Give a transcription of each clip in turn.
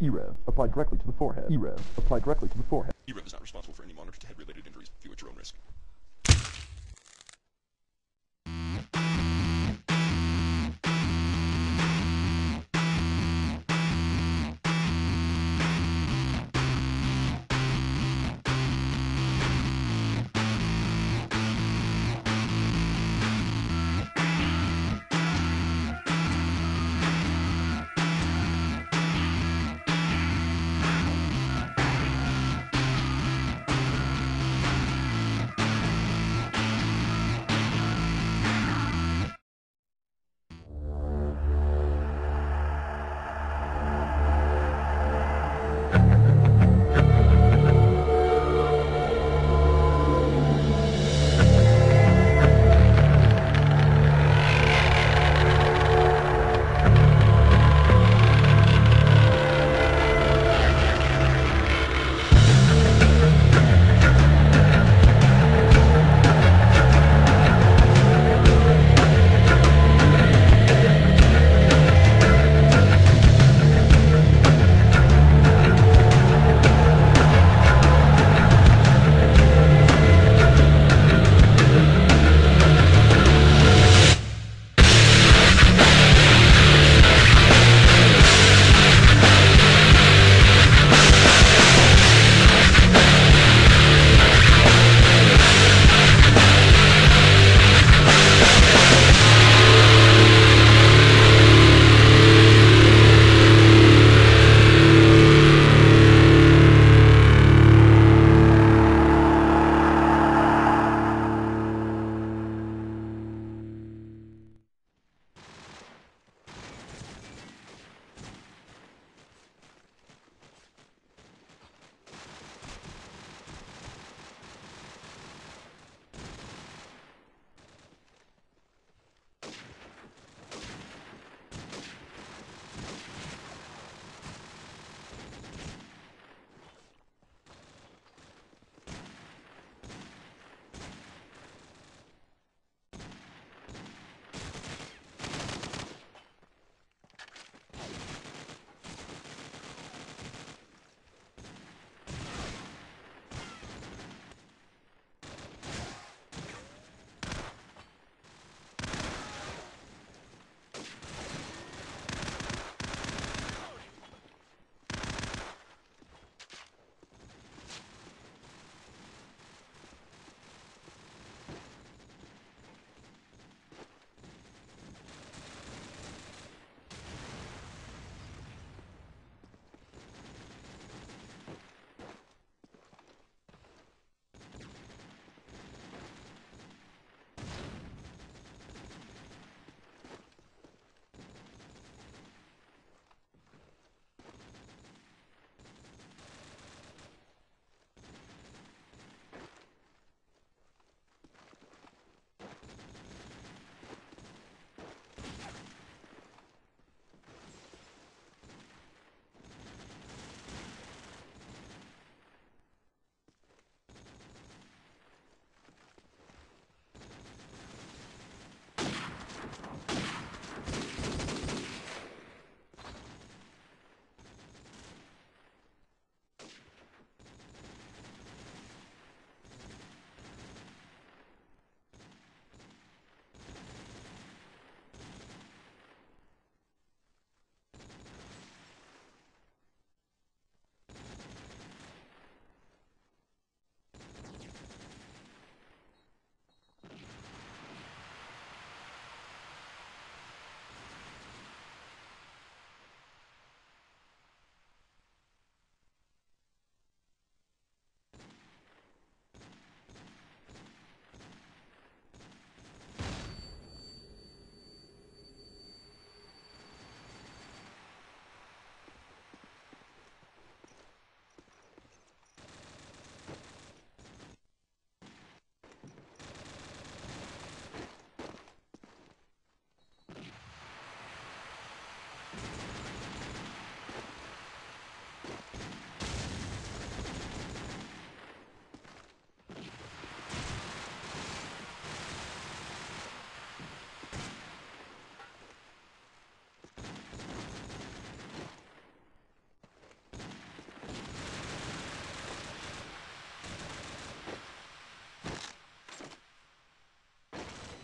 e-rev. Apply directly to the forehead. e-rev. Apply directly to the forehead. e-rev is not responsible for any monitor to head-related injuries. View at your own risk.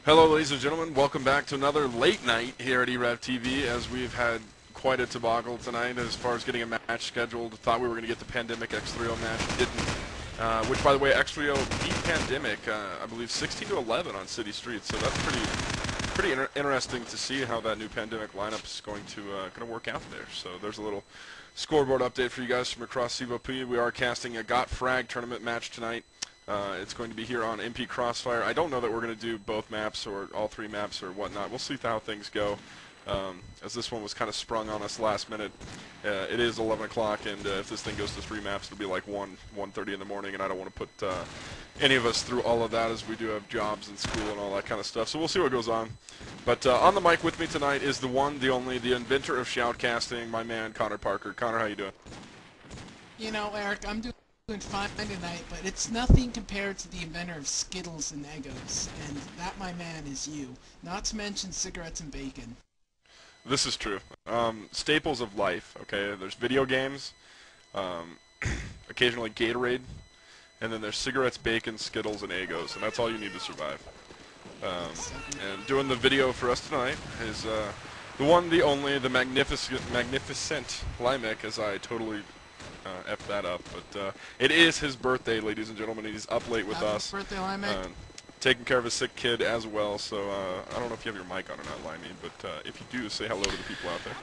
Hello, ladies and gentlemen. Welcome back to another late night here at e-rev TV, as we've had quite a debacle tonight as far as getting a match scheduled. Thought we were going to get the Pandemic X3O match, didn't. Which, by the way, X3O beat Pandemic, I believe, 16-11 on City Streets. So that's pretty interesting to see how that new Pandemic lineup is going to work out there. So there's a little scoreboard update for you guys from across CVOP. We are casting a GotFrag tournament match tonight. It's going to be here on MP Crossfire. I don't know that we're going to do both maps or all three maps or whatnot. We'll see how things go, as this one was kind of sprung on us last minute. It is 11 o'clock, and if this thing goes to 3 maps, it'll be like 1:30 in the morning, and I don't want to put any of us through all of that, as we do have jobs and school and all that kind of stuff. So we'll see what goes on. But on the mic with me tonight is the one, the only, the inventor of shoutcasting, my man, Connor Parker. Connor, how you doing? You know, Eric, I'm doing fine tonight, but it's nothing compared to the inventor of Skittles and Eggos, and that, my man, is you. Not to mention cigarettes and bacon. This is true. Staples of life, okay? There's video games, occasionally Gatorade, and then there's cigarettes, bacon, Skittles, and Eggos, and that's all you need to survive. And doing the video for us tonight is the one, the only, the magnificent Limek, as I totally F that up, but it is his birthday, ladies and gentlemen. He's up late with us. Happy birthday, Limek. Taking care of a sick kid as well, so I don't know if you have your mic on or not, Limey, but if you do, say hello to the people out there.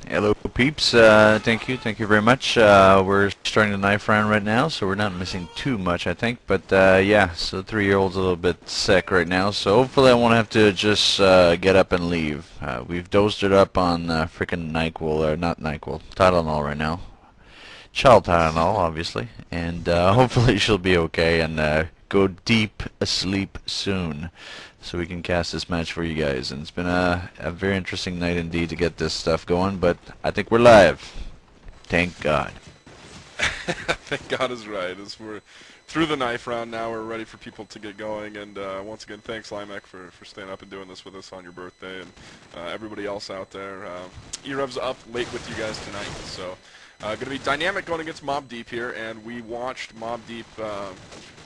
Hello, peeps. Thank you very much. We're starting the knife round right now, so we're not missing too much, I think. But yeah, so 3-year-old's a little bit sick right now, so hopefully I won't have to just get up and leave. We've dosed it up on frickin' NyQuil, or not NyQuil, Tylenol right now. Child Tylenol, obviously, and hopefully she'll be okay and go deep asleep soon, so we can cast this match for you guys. And it's been a very interesting night indeed to get this stuff going, but I think we're live. Thank God. Thank God is right. As we're through the knife round now, we're ready for people to get going. And once again, thanks, Limek, for staying up and doing this with us on your birthday, and everybody else out there. E-Rev's up late with you guys tonight, so going to be dynamic going against Mob Deep here, and we watched Mob Deep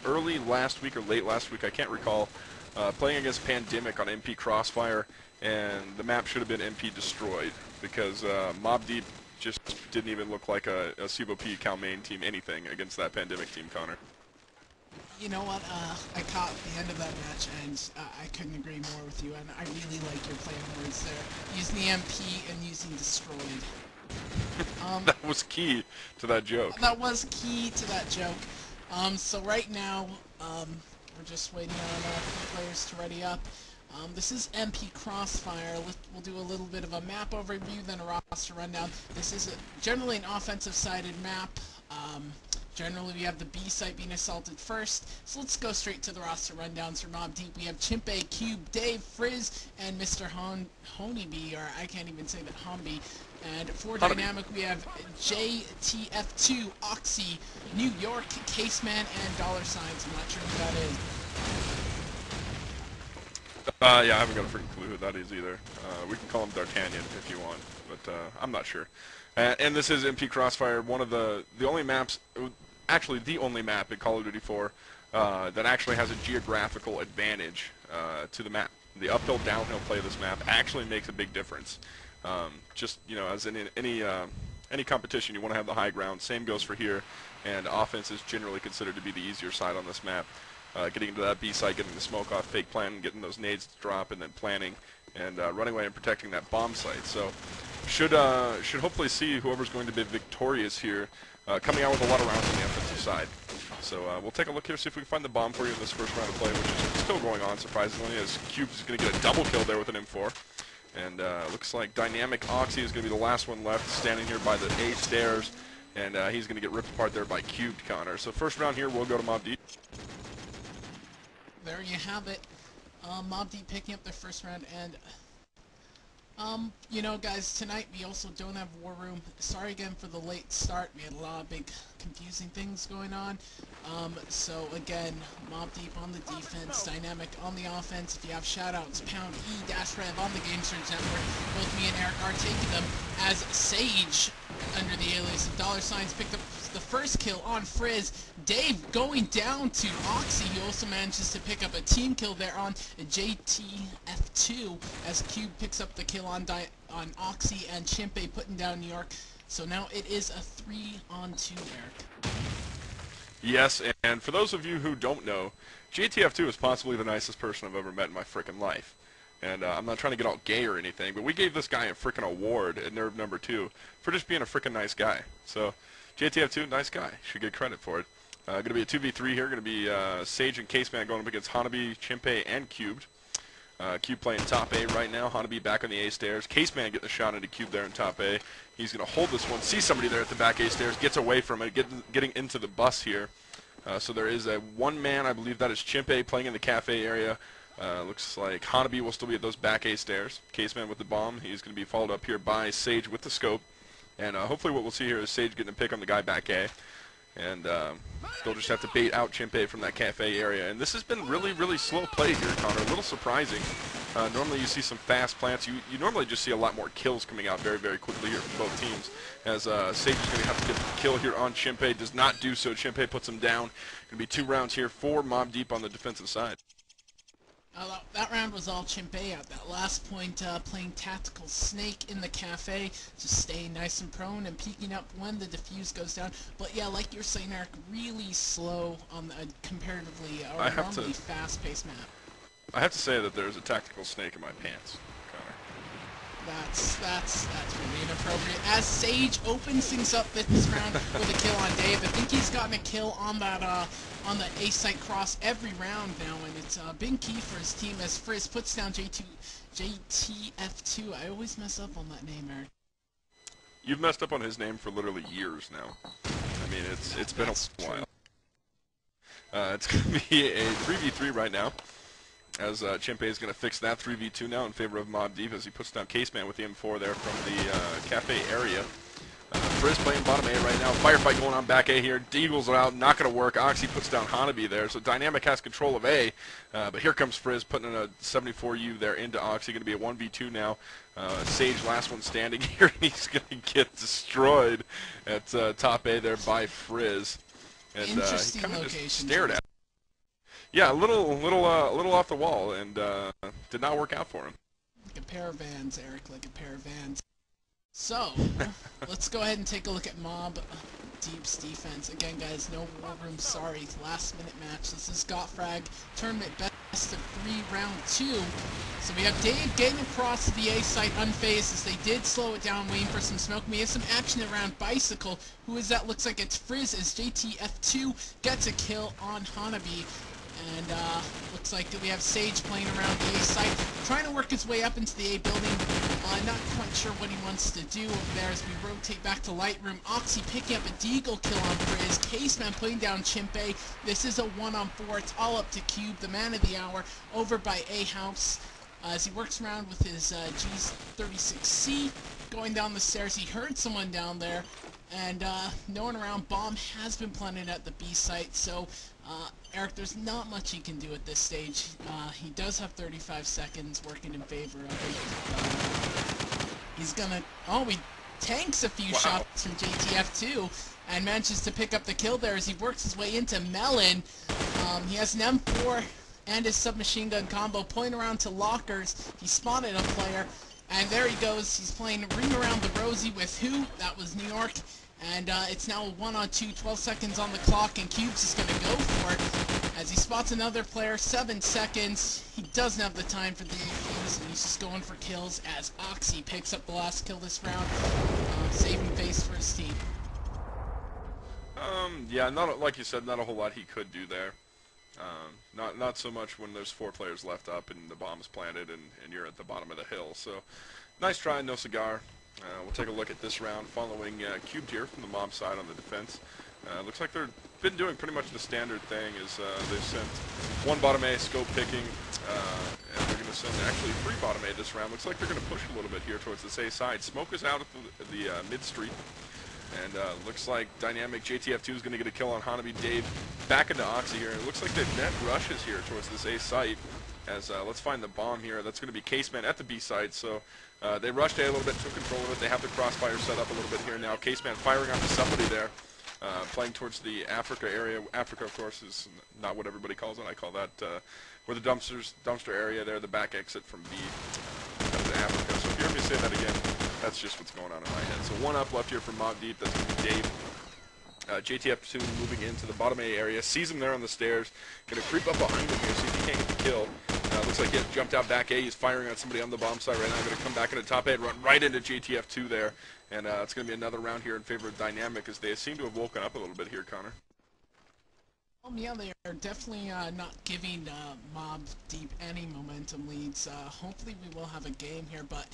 early last week or late last week, I can't recall, playing against Pandemic on MP Crossfire, and the map should have been MP Destroyed, because Mob Deep just didn't even look like a CVOP Cal main team anything against that Pandemic team, Connor. You know what, I caught the end of that match, and I couldn't agree more with you, and I really like your play on words there. Using the MP and using Destroyed. That was key to that joke. That was key to that joke. So right now, we're just waiting on players to ready up. This is MP Crossfire. We'll do a little bit of a map overview, then a roster rundown. This is generally an offensive-sided map. Generally, we have the B site being assaulted first. So let's go straight to the roster rundowns for Mob Deep. We have Chimpe, Cube, Dave, Frizz, and Mr. Honeybee, or I can't even say that, Homby. And for Dynamic, we have JTF2, Oxy, New York, Caseman, and $. I'm not sure who that is. Yeah, I haven't got a freaking clue who that is either. We can call him D'Artagnan if you want, but I'm not sure. And this is MP Crossfire, one of the only maps, actually the only map in Call of Duty 4 that actually has a geographical advantage to the map. The uphill-downhill play of this map actually makes a big difference. Just, you know, as in any competition, you want to have the high ground. Same goes for here, and offense is generally considered to be the easier side on this map. Getting into that B site, getting the smoke off, fake plan, getting those nades to drop, and then planning, and running away and protecting that bomb site. So should hopefully see whoever's going to be victorious here coming out with a lot of rounds on the offensive side. So we'll take a look here, see if we can find the bomb for you in this first round of play, which is still going on, surprisingly, as Cube is going to get a double kill there with an M4. And looks like Dynamic Oxy is going to be the last one left, standing here by the A stairs, and he's going to get ripped apart there by Cubed, Connor. So first round here, we'll go to Mob Deep. There you have it. Mob Deep picking up their first round, and you know, guys, tonight we also don't have War Room. Sorry again for the late start. We had a lot of big confusing things going on. So again, Mob Deep on the defense, Dynamic on the offense. If you have shoutouts, pound E-rev on the Game Search Network. Both me and Eric are taking them, as Sage, under the alias of $, picked up the first kill on Frizz. Dave going down to Oxy. He also manages to pick up a team kill there on JTF2 as Cube picks up the kill on Oxy and Chimpe putting down New York. So now it is a 3-on-2, Eric. Yes, and for those of you who don't know, JTF2 is possibly the nicest person I've ever met in my frickin' life. And I'm not trying to get all gay or anything, but we gave this guy a frickin' award at Nerve number 2 for just being a frickin' nice guy. So, JTF2, nice guy. Should get credit for it. Going to be a 2v3 here. Going to be Sage and Caseman going up against Hanabi, Chimpe, and Cubed. Cube playing top A right now. Hanabi back on the A stairs. Caseman getting a shot into Cube there in top A. He's going to hold this one. See somebody there at the back A stairs. Gets away from it. Getting into the bus here. So there is a one man, I believe that is Chimpe, playing in the cafe area. Looks like Hanabi will still be at those back A stairs. Caseman with the bomb. He's going to be followed up here by Sage with the scope. And hopefully what we'll see here is Sage getting a pick on the guy back A. And they'll just have to bait out Chimpe from that cafe area. And this has been really, really slow play here, Connor. A little surprising. Normally you see some fast plants. You normally just see a lot more kills coming out very, very quickly here from both teams. As Sage is going to have to get the kill here on Chimpe. Does not do so. Chimpe puts him down. Going to be 2 rounds here for Mob Deep on the defensive side. That round was all Chimpe at that last point, playing Tactical Snake in the cafe, just staying nice and prone and peeking up when the defuse goes down. But yeah, like you're saying, Eric, really slow on the comparatively or normally fast-paced map. I have to say that there's a Tactical Snake in my pants, Connor. That's really inappropriate. As Sage opens things up this round with a kill on Dave, I think he's gotten a kill on that on the A site cross every round now, and it's been key for his team as Frizz puts down JTF2. I always mess up on that name, Eric. You've messed up on his name for literally years now. I mean, it's been a while. It's going to be a 3v3 right now, as Chimpe is going to fix that 3v2 now in favor of Mob Deep as he puts down Caseman with the M4 there from the cafe area. Frizz playing bottom A right now. Firefight going on back A here. Deagles are out. Not going to work. Oxy puts down Hanabi there. So Dynamic has control of A. But here comes Frizz putting in a 74U there into Oxy. Going to be a 1v2 now. Sage last one standing here. He's going to get destroyed at top A there by Frizz. And he kind of just stared at him. Yeah, a little off the wall, and did not work out for him. Like a pair of Vans, Eric. Like a pair of Vans. So, let's go ahead and take a look at Mob Deep's defense. Again, guys, no war room, sorry. Last-minute match. This is GotFrag Tournament Best of 3, Round 2. So we have Dave getting across to the A site unfazed as they did slow it down, waiting for some smoke. We have some action around Bicycle. Who is that? Looks like it's Frizz as JTF2 gets a kill on Hanabi. And looks like we have Sage playing around the A site, trying to work his way up into the A building. Not quite sure what he wants to do over there as we rotate back to Lightroom. Oxy picking up a Deagle kill on Frizz. Caseman putting down Chimpe. This is a 1-on-4. It's all up to Cube, the man of the hour, over by A House. As he works around with his G36C, going down the stairs. He heard someone down there, and no one around. Bomb has been planted at the B site, so Eric, there's not much he can do at this stage. He does have 35 seconds working in favor of it. He's gonna... Oh, he tanks a few shots from JTF2 and manages to pick up the kill there as he works his way into Melon. He has an M4 and his submachine gun combo, pulling around to lockers. He spotted a player, and there he goes. He's playing Ring Around the Rosie with who? That was New York. And it's now a 1-on-2, 12 seconds on the clock, and Cubes is going to go for it as he spots another player, 7 seconds. He doesn't have the time for the APs, and he's just going for kills as Oxy picks up the last kill this round, saving face for his team. Yeah, like you said, not a whole lot he could do there. Not so much when there's 4 players left up and the bomb's planted and you're at the bottom of the hill. So, nice try, no cigar. We'll take a look at this round following Cubed here from the Mob side on the defense. Looks like they've been doing pretty much the standard thing is they've sent 1 bottom A scope picking, and they're going to send actually 3 bottom A this round. Looks like they're going to push a little bit here towards this A side. Smoke is out at the mid street, and looks like Dynamic JTF2 is going to get a kill on Hanabi. Dave back into Oxy here, and it looks like the net rushes here towards this A site. As let's find the bomb here. That's going to be Caseman at the B site. So they rushed A a little bit, took control of it. They have the crossfire set up a little bit here now. Caseman firing onto somebody there. playing towards the Africa area. Africa, of course, is not what everybody calls it. I call that where the dumpster area there, the back exit from B. That is Africa. So if you hear me say that again, that's just what's going on in my head. So one up left here from Mob Deep. That's going to be Dave. JTF2 moving into the bottom A area, sees him there on the stairs, going to creep up behind him here, see if he can't get the kill. Looks like he has jumped out back A, he's firing on somebody on the bomb site right now, going to come back into top A and run right into JTF2 there, and it's going to be another round here in favor of Dynamic, as they seem to have woken up a little bit here, Connor. Yeah, they are definitely not giving Mob Deep any momentum leads. Hopefully we will have a game here, but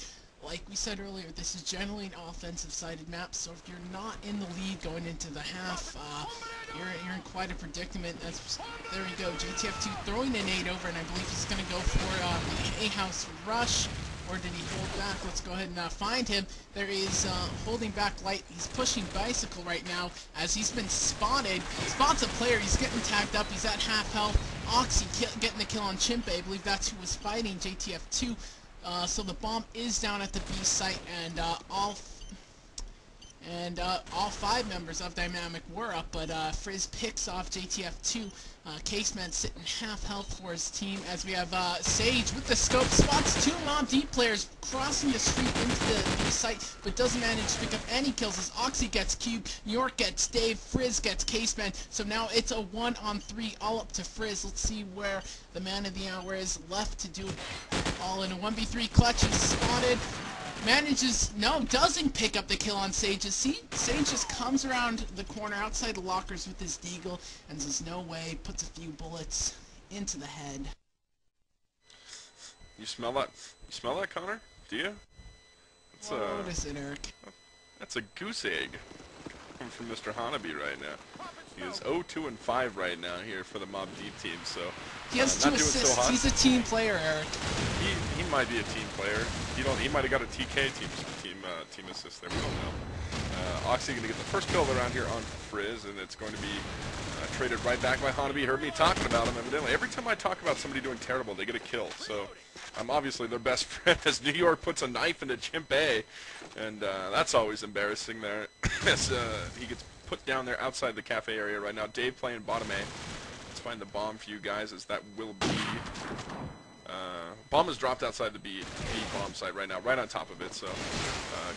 like we said earlier, this is generally an offensive-sided map, so if you're not in the lead going into the half, you're in quite a predicament. There we go, JTF2 throwing an 8 over, and I believe he's going to go for the A-house rush, or did he hold back? Let's go ahead and find him. There is holding back light. He's pushing Bicycle right now as he's been spotted. Spots a player. He's getting tagged up. He's at half health. Oxy getting the kill on Chimpe. I believe that's who was fighting JTF2. So the bomb is down at the B site, and all 5 members of Dynamic were up, but Frizz picks off JTF2. Caseman sitting half health for his team, as we have Sage with the scope, spots 2 Mob Deep players crossing the street into the B site, but doesn't manage to pick up any kills as Oxy gets cubed, New York gets Dave, Frizz gets Caseman, so now it's a 1-on-3 all up to Frizz. Let's see where the man of the hour is left to do it all in a 1v3 clutch. He's spotted. Doesn't pick up the kill on Sage. See, Sage just comes around the corner outside the lockers with his deagle and says no way, puts a few bullets into the head. You smell that? You smell that, Connor? Do you? It's, what is it, Eric? That's a goose egg coming from Mr. Hanabi right now. He is 0-2-5 right now here for the Mob Deep team, so he has 2 assists. So he's a team player, Eric. He might be a team player. He might have got a TK team assist there. We don't know. Oxy going to get the first kill of the round here on Frizz, and it's going to be traded right back by Hanabi. Heard me talking about him evidently. Every time I talk about somebody doing terrible, they get a kill. So I'm obviously their best friend as New York puts a knife into Chimpe, and that's always embarrassing there. As he gets put down there outside the cafe area right now. Dave playing bottom A. Let's find the bomb for you guys, as that will be... bomb is dropped outside the B bomb site right now, right on top of it, so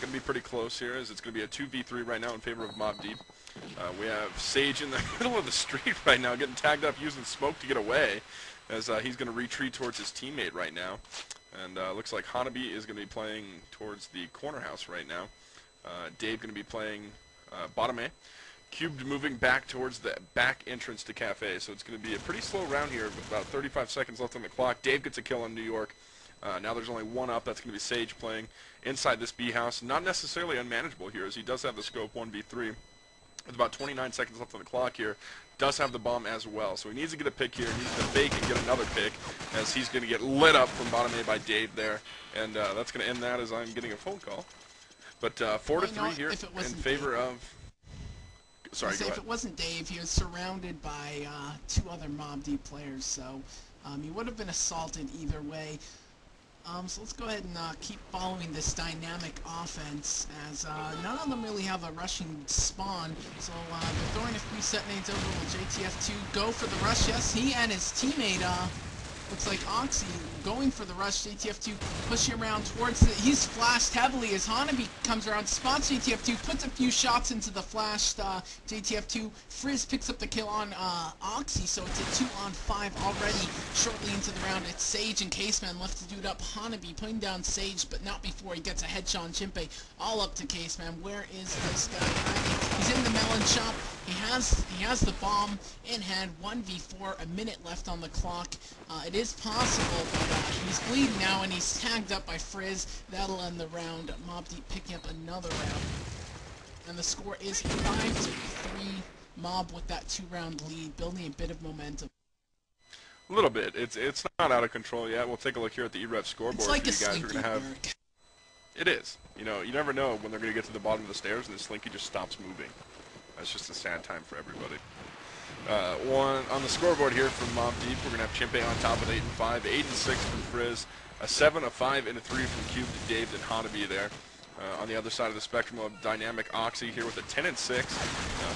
going to be pretty close here, as it's going to be a 2v3 right now in favor of Mob Deep. We have Sage in the middle of the street right now, getting tagged up using smoke to get away, as he's going to retreat towards his teammate right now. And looks like Hanabi is going to be playing towards the corner house right now. Dave going to be playing bottom A. Cubed moving back towards the back entrance to Cafe, so it's going to be a pretty slow round here with about 35 seconds left on the clock. Dave gets a kill on New York. Now there's only 1 up. That's going to be Sage playing inside this B house. Not necessarily unmanageable here, as he does have the scope 1v3. With about 29 seconds left on the clock here. Does have the bomb as well, so he needs to get a pick here. He needs to fake and get another pick, as he's going to get lit up from bottom A by Dave there. And that's going to end that, as I'm getting a phone call. But 4-3 here in favor of... Sorry, go ahead. If it wasn't Dave, he was surrounded by 2 other Mob Deep players, so he would have been assaulted either way. So let's go ahead and keep following this dynamic offense, as none of them really have a rushing spawn. So they're throwing a few set nades over. Will JTF2 go for the rush? Yes, he and his teammate, looks like Oxy going for the rush. JTF2 pushing around towards it. He's flashed heavily as Hanabi comes around, spots JTF2, puts a few shots into the flashed JTF2. Frizz picks up the kill on Oxy, so it's a 2-on-5 already shortly into the round. It's Sage and Caseman left to do it up. Hanabi putting down Sage, but not before he gets a headshot on Chimpe. All up to Caseman. Where is this guy hiding? He's in the melon shop. He has the bomb in hand. 1v4, a minute left on the clock. It is possible, but he's bleeding now, and he's tagged up by Frizz. That'll end the round. Mob Deep picking up another round. And the score is 5-3. Mob with that 2-round lead, building a bit of momentum. A little bit. It's not out of control yet. We'll take a look here at the e-rev scoreboard. It's like you guys are going to have. It is. You know, you never know when they're going to get to the bottom of the stairs and the Slinky just stops moving. That's just a sad time for everybody. One on the scoreboard here from Mob Deep. We're going to have Chimpe on top with 8-5, 8-6 from Frizz, a 7, a 5, and a 3 from Cube to Dave and Hanabi there. On the other side of the spectrum of Dynamic Oxy here with a 10 and 6,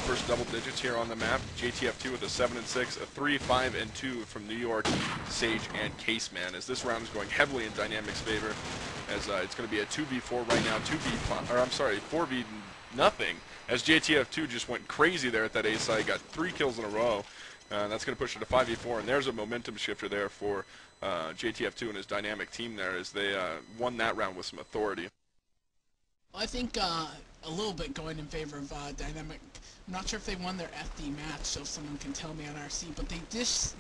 first double digits here on the map. JTF2 with a 7 and 6, a 3, 5 and 2 from New York, Sage and Caseman. As this round is going heavily in Dynamic's favor, as it's going to be a 2v4 right now, 4v nothing. As JTF2 just went crazy there at that A side, got 3 kills in a row. That's going to push it to 5v4, and there's a momentum shifter there for JTF2 and his Dynamic team there, as they won that round with some authority. I think a little bit going in favor of Dynamic. I'm not sure if they won their FD match, so if someone can tell me on RC, but they just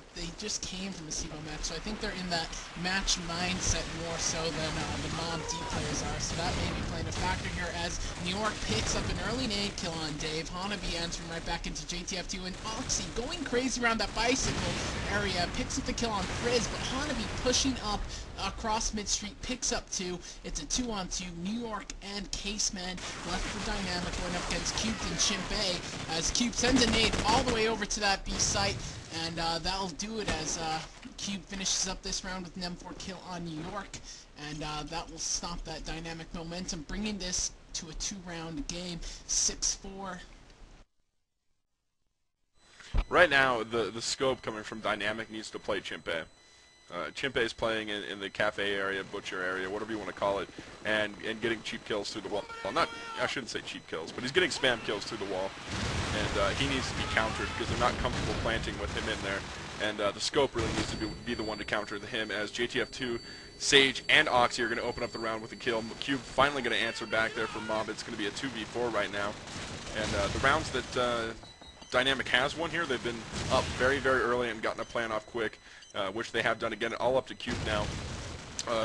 came from the SIBO match, so I think they're in that match mindset more so than the Mob Deep players are, so that may be playing a factor here as New York picks up an early nade kill on Dave. Hanabi entering right back into JTF2, and Oxy going crazy around that bicycle area, picks up the kill on Frizz, but Hanabi pushing up across mid-street, picks up 2. It's a 2-on-2. New York and Caseman left for Dynamic going up against Cube and Chimpe, as Cube sends a nade all the way over to that B site, and that'll do it as Cube finishes up this round with an M4 kill on New York, and that will stop that Dynamic momentum, bringing this to a 2-round game, 6-4. Right now, the scope coming from Dynamic needs to play Chimpe. Chimpe is playing in the cafe area, butcher area, whatever you want to call it, and getting cheap kills through the wall. Well, I shouldn't say cheap kills, but he's getting spam kills through the wall, and he needs to be countered because they're not comfortable planting with him in there, and the scope really needs to be the one to counter him, as JTF2, Sage, and Oxy are going to open up the round with a kill. Cube finally going to answer back there for Mob. It's going to be a 2v4 right now, and the rounds that Dynamic has won here, they've been up very, very early and gotten a plan off quick, which they have done again, all up to Cube now,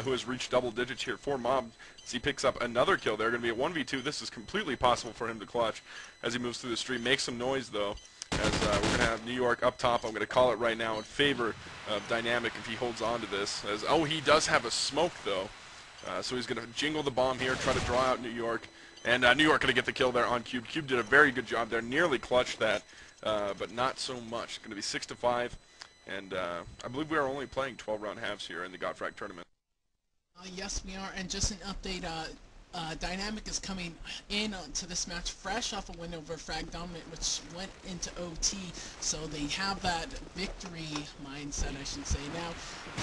who has reached double digits here for Mob. As he picks up another kill, they're going to be a 1v2. This is completely possible for him to clutch as he moves through the stream. Makes some noise, though, as we're going to have New York up top. I'm going to call it right now in favor of Dynamic if he holds on to this. As he does have a smoke, though, so he's going to jingle the bomb here, try to draw out New York. And New York going to get the kill there on Cube. Cube did a very good job there, nearly clutched that, but not so much. Going to be 6-5. And I believe we are only playing 12-round halves here in the GotFrag tournament. Yes, we are. And just an update, Dynamic is coming in to this match fresh off a win over Frag Dominant, which went into OT. So they have that victory mindset, I should say, now.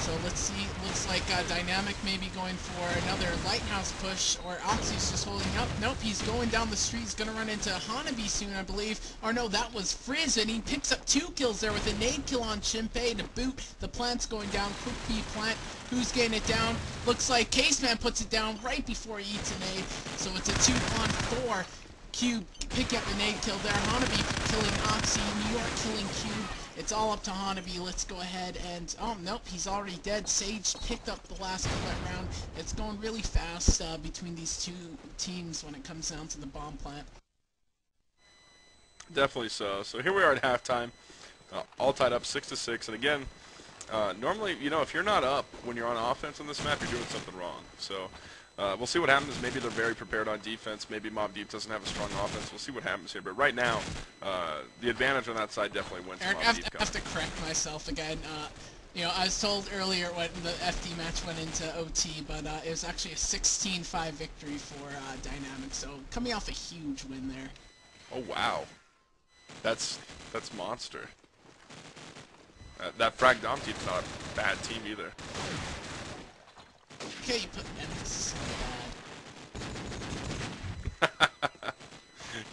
So let's see. Looks like Dynamic may be going for another Lighthouse push, or Oxy's just holding up. Nope, he's going down the street. He's going to run into Hanabi soon, I believe. Or no, that was Frizz, and he picks up 2 kills there with a nade kill on Chimpe to boot. The plant's going down. Quick B plant. Who's getting it down? Looks like Caseman puts it down right before he eats a nade. So it's a 2-on-4. Cube picking up the nade kill there. Hanabi killing Oxy. New York killing Cube. It's all up to Hanabi. Let's go ahead and... oh, nope, he's already dead. Sage picked up the last kill that round. It's going really fast between these two teams when it comes down to the bomb plant. Definitely so. So here we are at halftime, all tied up 6-6. And again, normally, you know, if you're not up when you're on offense on this map, you're doing something wrong. So we'll see what happens. Maybe they're very prepared on defense. Maybe Mob Deep doesn't have a strong offense. We'll see what happens here. But right now, the advantage on that side definitely wins. Eric, I have to correct myself again. You know, I was told earlier when the FD match went into OT, but it was actually a 16-5 victory for Dynamic. So coming off a huge win there. Oh wow, that's monster. That Frag Dom team's not a bad team either. Okay, you put emphasis on bad.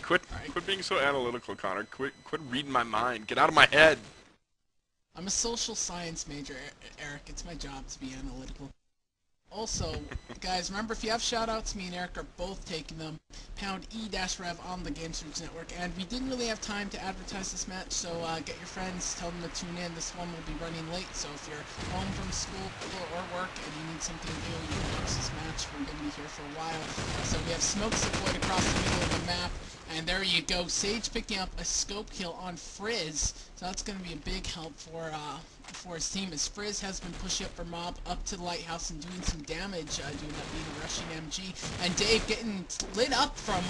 Quit being so analytical, Connor. Quit reading my mind. Get out of my head. I'm a social science major, Eric. It's my job to be analytical. Also, guys, remember, if you have shoutouts, me and Eric are both taking them. Pound E-rev on the GameSurge Network. And we didn't really have time to advertise this match, so get your friends, tell them to tune in. This one will be running late, so if you're home from school or work and you need something to do, you can watch this match. We're going to be here for a while. So we have smokes deployed across the middle of the map. And there you go, Sage picking up a scope kill on Frizz. So that's going to be a big help for his team, as Frizz has been pushing up for Mob up to the Lighthouse and doing some damage, doing that being a rushing MG. And Dave getting lit up from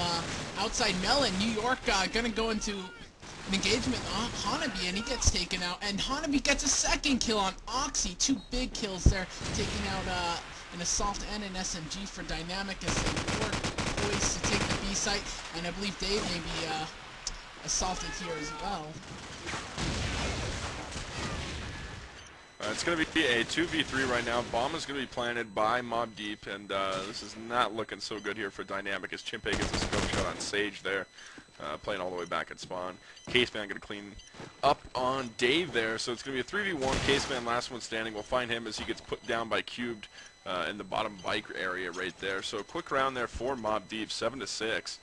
outside Melon. New York going to go into an engagement on Hanabi, and he gets taken out. And Hanabi gets a second kill on Oxy. 2 big kills there, taking out an assault and an SMG for Dynamic as they work poised to take the B site, and I believe Dave may be assaulted here as well. It's going to be a 2v3 right now. Bomb is going to be planted by Mob Deep, and this is not looking so good here for Dynamic as Chimpe gets a scope shot on Sage there, playing all the way back at spawn. Caseman going to clean up on Dave there, so it's going to be a 3v1. Caseman, last one standing. We'll find him as he gets put down by Cubed in the bottom bike area right there. So a quick round there for Mob Deep, 7-6.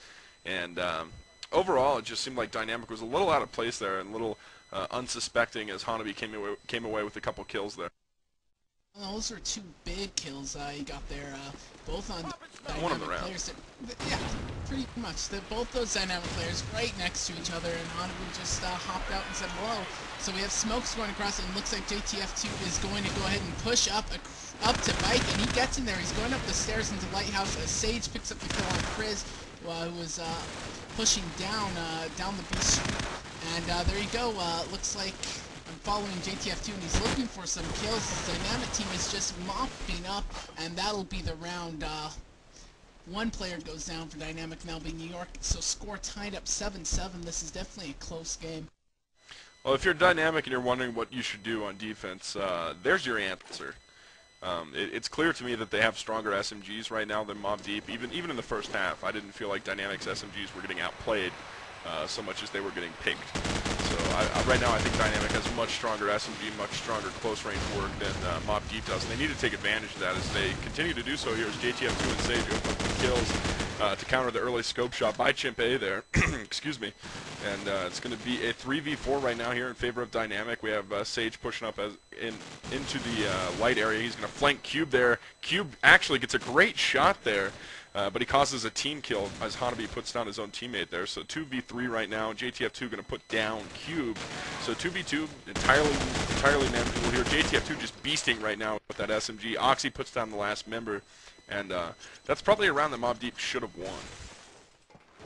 And overall, it just seemed like Dynamic was a little out of place there and a little unsuspecting as Hanabi came away with a couple kills there. Well, those were two big kills he got there, both on One of Dynamic the round. players. Yeah, pretty much. Both those Dynamic players right next to each other, and Hanabi just hopped out and said hello. So we have smokes going across, and it looks like JTF2 is going to go ahead and push up to Bike, and he gets in there. He's going up the stairs into Lighthouse as Sage picks up the kill on Chris, who was pushing down the beach. And there you go. Looks like I'm following JTF2, and he's looking for some kills. The Dynamic team is just mopping up, and that'll be the round. One player goes down for Dynamic, now being New York. So score tied up 7-7. This is definitely a close game. Well, if you're Dynamic and you're wondering what you should do on defense, there's your answer. It's clear to me that they have stronger SMGs right now than Mob Deep. Even in the first half, I didn't feel like Dynamic's SMGs were getting outplayed so much as they were getting pinked. So right now I think Dynamic has much stronger SMG, much stronger close range work than Mob Deep does. And they need to take advantage of that as they continue to do so here as JTF2 and Sage open up the kills to counter the early scope shot by Chimpe there. Excuse me. And it's going to be a 3v4 right now here in favor of Dynamic. We have Sage pushing up into the light area. He's going to flank Cube there. Cube actually gets a great shot there. But he causes a team kill as Hanabi puts down his own teammate there. So 2v3 right now. JTF2 going to put down Cube. So 2v2 entirely manageable here. JTF2 just beasting right now with that SMG. Oxy puts down the last member. And that's probably a round that Mob Deep should have won.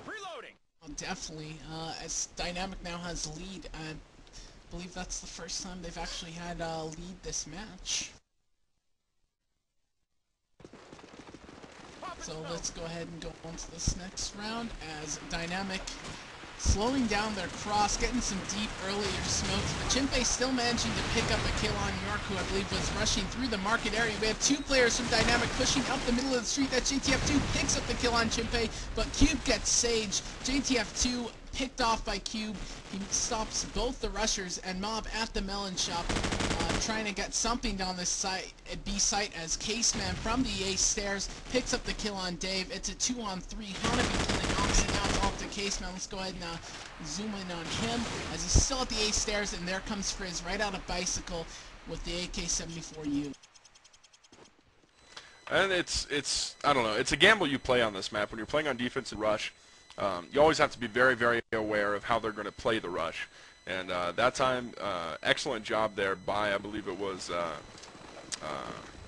Reloading. Well, definitely. As Dynamic now has lead, I believe that's the first time they've actually had a lead this match. So let's go ahead and go on to this next round as Dynamic slowing down their cross, getting some deep earlier smokes, but Chimpe still managing to pick up a kill on York, who I believe was rushing through the market area. We have two players from Dynamic pushing up the middle of the street. That JTF2 picks up the kill on Chimpe, but Cube gets Sage. JTF2 picked off by Cube. He stops both the rushers and Mob at the melon shop, trying to get something down this site, B site, as Caseman from the A stairs picks up the kill on Dave. It's a 2-on-3. Hanabi killing Oxy. Now it's off to Caseman. Let's go ahead and zoom in on him as he's still at the A stairs, and there comes Frizz right out of Bicycle with the AK-74U. And it's I don't know, it's a gamble you play on this map. When you're playing on defense and rush, you always have to be very, very aware of how they're going to play the rush. And that time, excellent job there by, I believe it was, I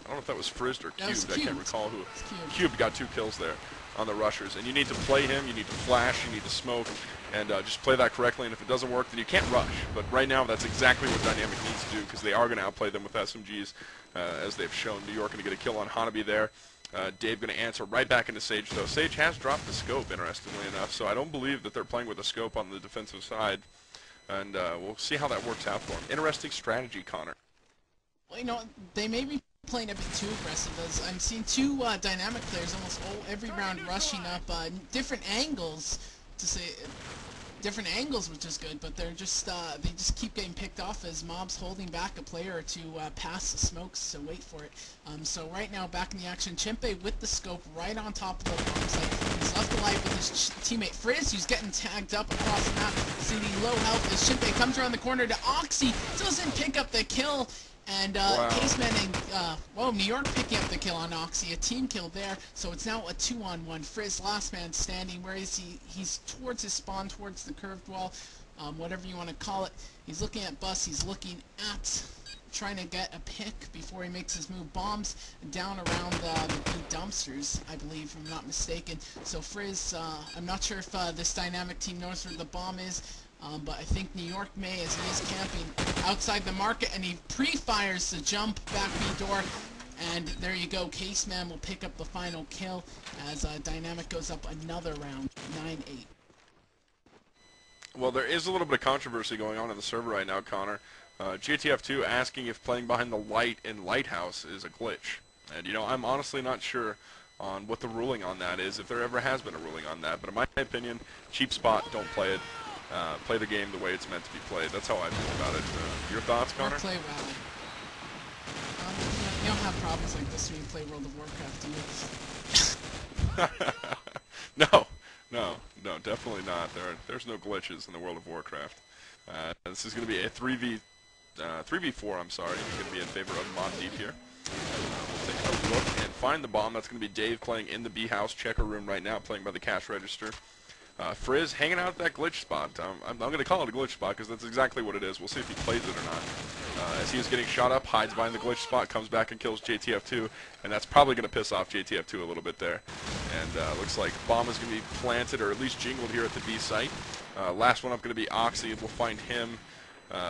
don't know if that was Frizz or Cubed. I can't recall who. Cubed got 2 kills there on the rushers. And you need to play him, you need to flash, you need to smoke, and just play that correctly. And if it doesn't work, then you can't rush. But right now, that's exactly what Dynamic needs to do, because they are going to outplay them with SMGs, as they've shown. New York going to get a kill on Hanabi there. Dave going to answer right back into Sage, though. Sage has dropped the scope, interestingly enough, so I don't believe that they're playing with a scope on the defensive side. And we'll see how that works out for him. Interesting strategy, Connor. Well, you know, they may be playing a bit too aggressive, as I'm seeing two Dynamic players almost every round rushing up different angles, to say different angles, which is good, but they're just they just keep getting picked off as Mob's holding back a player to pass the smokes to wait for it. So right now, back in the action, Chimpe with the scope right on top of the bomb site. He's left alive with his teammate Frizz, who's getting tagged up across the map, seeing low health as Chimpe comes around the corner to Oxy, doesn't pick up the kill. And wow. Caseman and New York picking up the kill on Oxy, a team kill there. So it's now a 2-on-1. Frizz, last man standing. Where is he? He's towards his spawn, towards the curved wall, whatever you want to call it. He's looking at Bus. He's looking at trying to get a pick before he makes his move. Bombs down around the big dumpsters, I believe, if I'm not mistaken. So Frizz, I'm not sure if this Dynamic team knows where the bomb is. But I think New York may, as he is camping outside the market, and he pre-fires the jump back B door. And there you go, Caseman will pick up the final kill as Dynamic goes up another round, 9-8. Well, there is a little bit of controversy going on in the server right now, Connor. GTF2 asking if playing behind the light in Lighthouse is a glitch. And, you know, I'm honestly not sure on what the ruling on that is, if there ever has been a ruling on that. But in my opinion, cheap spot, don't play it. Play the game the way it's meant to be played. That's how I feel about it. Your thoughts, Connor? Or play well. You don't have problems like this when you play World of Warcraft, do you? No, definitely not. There's no glitches in the World of Warcraft. This is going to be a 3v4, I'm sorry. It's going to be in favor of MobDeep here. We'll take a look and find the bomb. That's going to be Dave playing in the B house checker room right now, playing by the cash register. Frizz hanging out at that glitch spot. I'm going to call it a glitch spot because that's exactly what it is. We'll see if he plays it or not. As he is getting shot up, hides behind the glitch spot, comes back and kills JTF2, and that's probably going to piss off JTF2 a little bit there. And looks like bomb is going to be planted or at least jingled here at the B site. Last one up going to be Oxy. We'll find him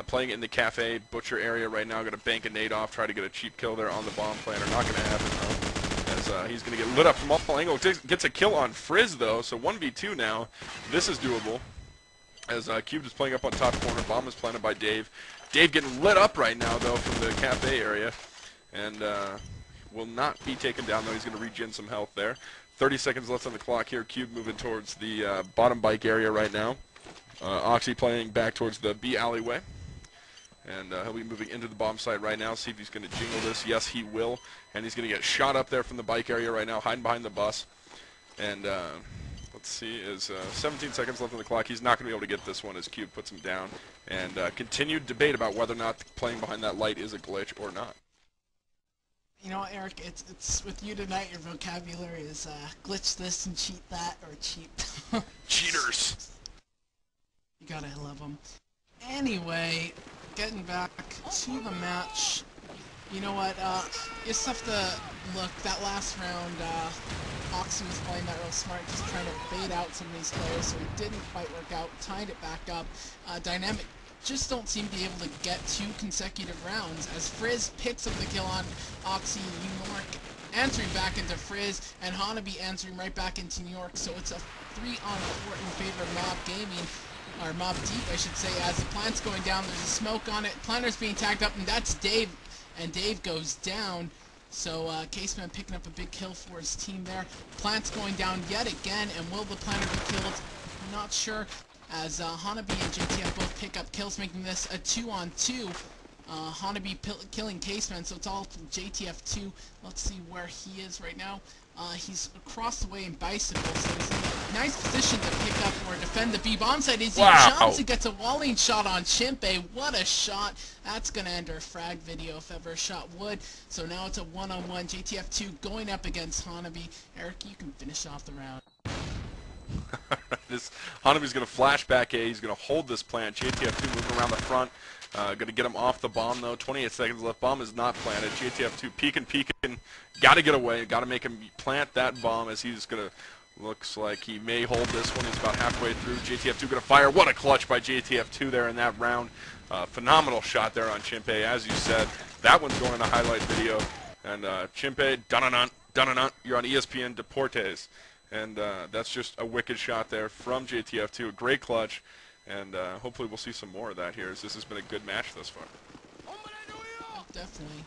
playing in the cafe butcher area right now. Going to bank a nade off, try to get a cheap kill there on the bomb planter. Not going to happen though, as he's going to get lit up from multiple angles. Gets a kill on Frizz though, so 1v2 now. This is doable. As Cube is playing up on top corner, bomb is planted by Dave. Dave getting lit up right now though from the cafe area, and will not be taken down though. He's going to regen some health there. 30 seconds left on the clock here. Cube moving towards the bottom bike area right now. Oxy playing back towards the B alleyway. And he'll be moving into the bomb site right now. See if he's going to jingle this. Yes, he will. And he's going to get shot up there from the bike area right now, hiding behind the bus. And let's see, is 17 seconds left on the clock. He's not going to be able to get this one as Cube puts him down. And continued debate about whether or not playing behind that light is a glitch or not. You know, Eric, it's with you tonight. Your vocabulary is glitch this and cheat that, or cheat. Cheaters. You gotta love them. Anyway, getting back to the match. You know what? You just have to look. That last round, Oxy was playing that real smart, just trying to bait out some of these players, so it didn't quite work out. Tied it back up. Dynamic just don't seem to be able to get 2 consecutive rounds as Frizz picks up the kill on Oxy and New York, answering back into Frizz, and Hanabi answering right back into New York. So it's a 3-on-4 in favor of Mob Gaming, or MobDeep, I should say, as the plant's going down. There's a smoke on it. Planter's being tagged up, and that's Dave, and Dave goes down. So Caseman picking up a big kill for his team there. Plant's going down yet again, and will the planter be killed? I'm not sure. As Hanabi and JTF both pick up kills, making this a 2-on-2. Hanabi killing Caseman, so it's all JTF2. Let's see where he is right now. He's across the way in Bicycle, so he's in a nice position to pick up or defend the B-bomb site as he jumps and gets a walling shot on Chimpe. What a shot. That's going to end our frag video if ever a shot would. So now it's a 1-on-1. JTF2 going up against Hanabi. Eric, you can finish off the round. This Hanabi's going to flash back A. He's going to hold this plant. JTF2 moving around the front. Going to get him off the bomb, though. 28 seconds left. Bomb is not planted. JTF2 peeking. Got to get away. Got to make him plant that bomb as he's going to... Looks like he may hold this one. He's about halfway through. JTF2 going to fire. What a clutch by JTF2 there in that round. Phenomenal shot there on Chimpe. As you said, that one's going in a highlight video. And Chimpe, dun-dun-dun, you're on ESPN Deportes. And that's just a wicked shot there from JTF2. A great clutch. And hopefully we'll see some more of that here, as this has been a good match thus far. Definitely.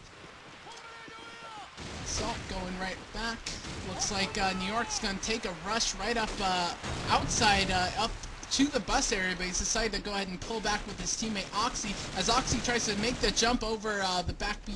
Assault going right back. Looks like New York's going to take a rush right up outside, up to the bus area, but he's decided to go ahead and pull back with his teammate Oxy, as Oxy tries to make the jump over the back B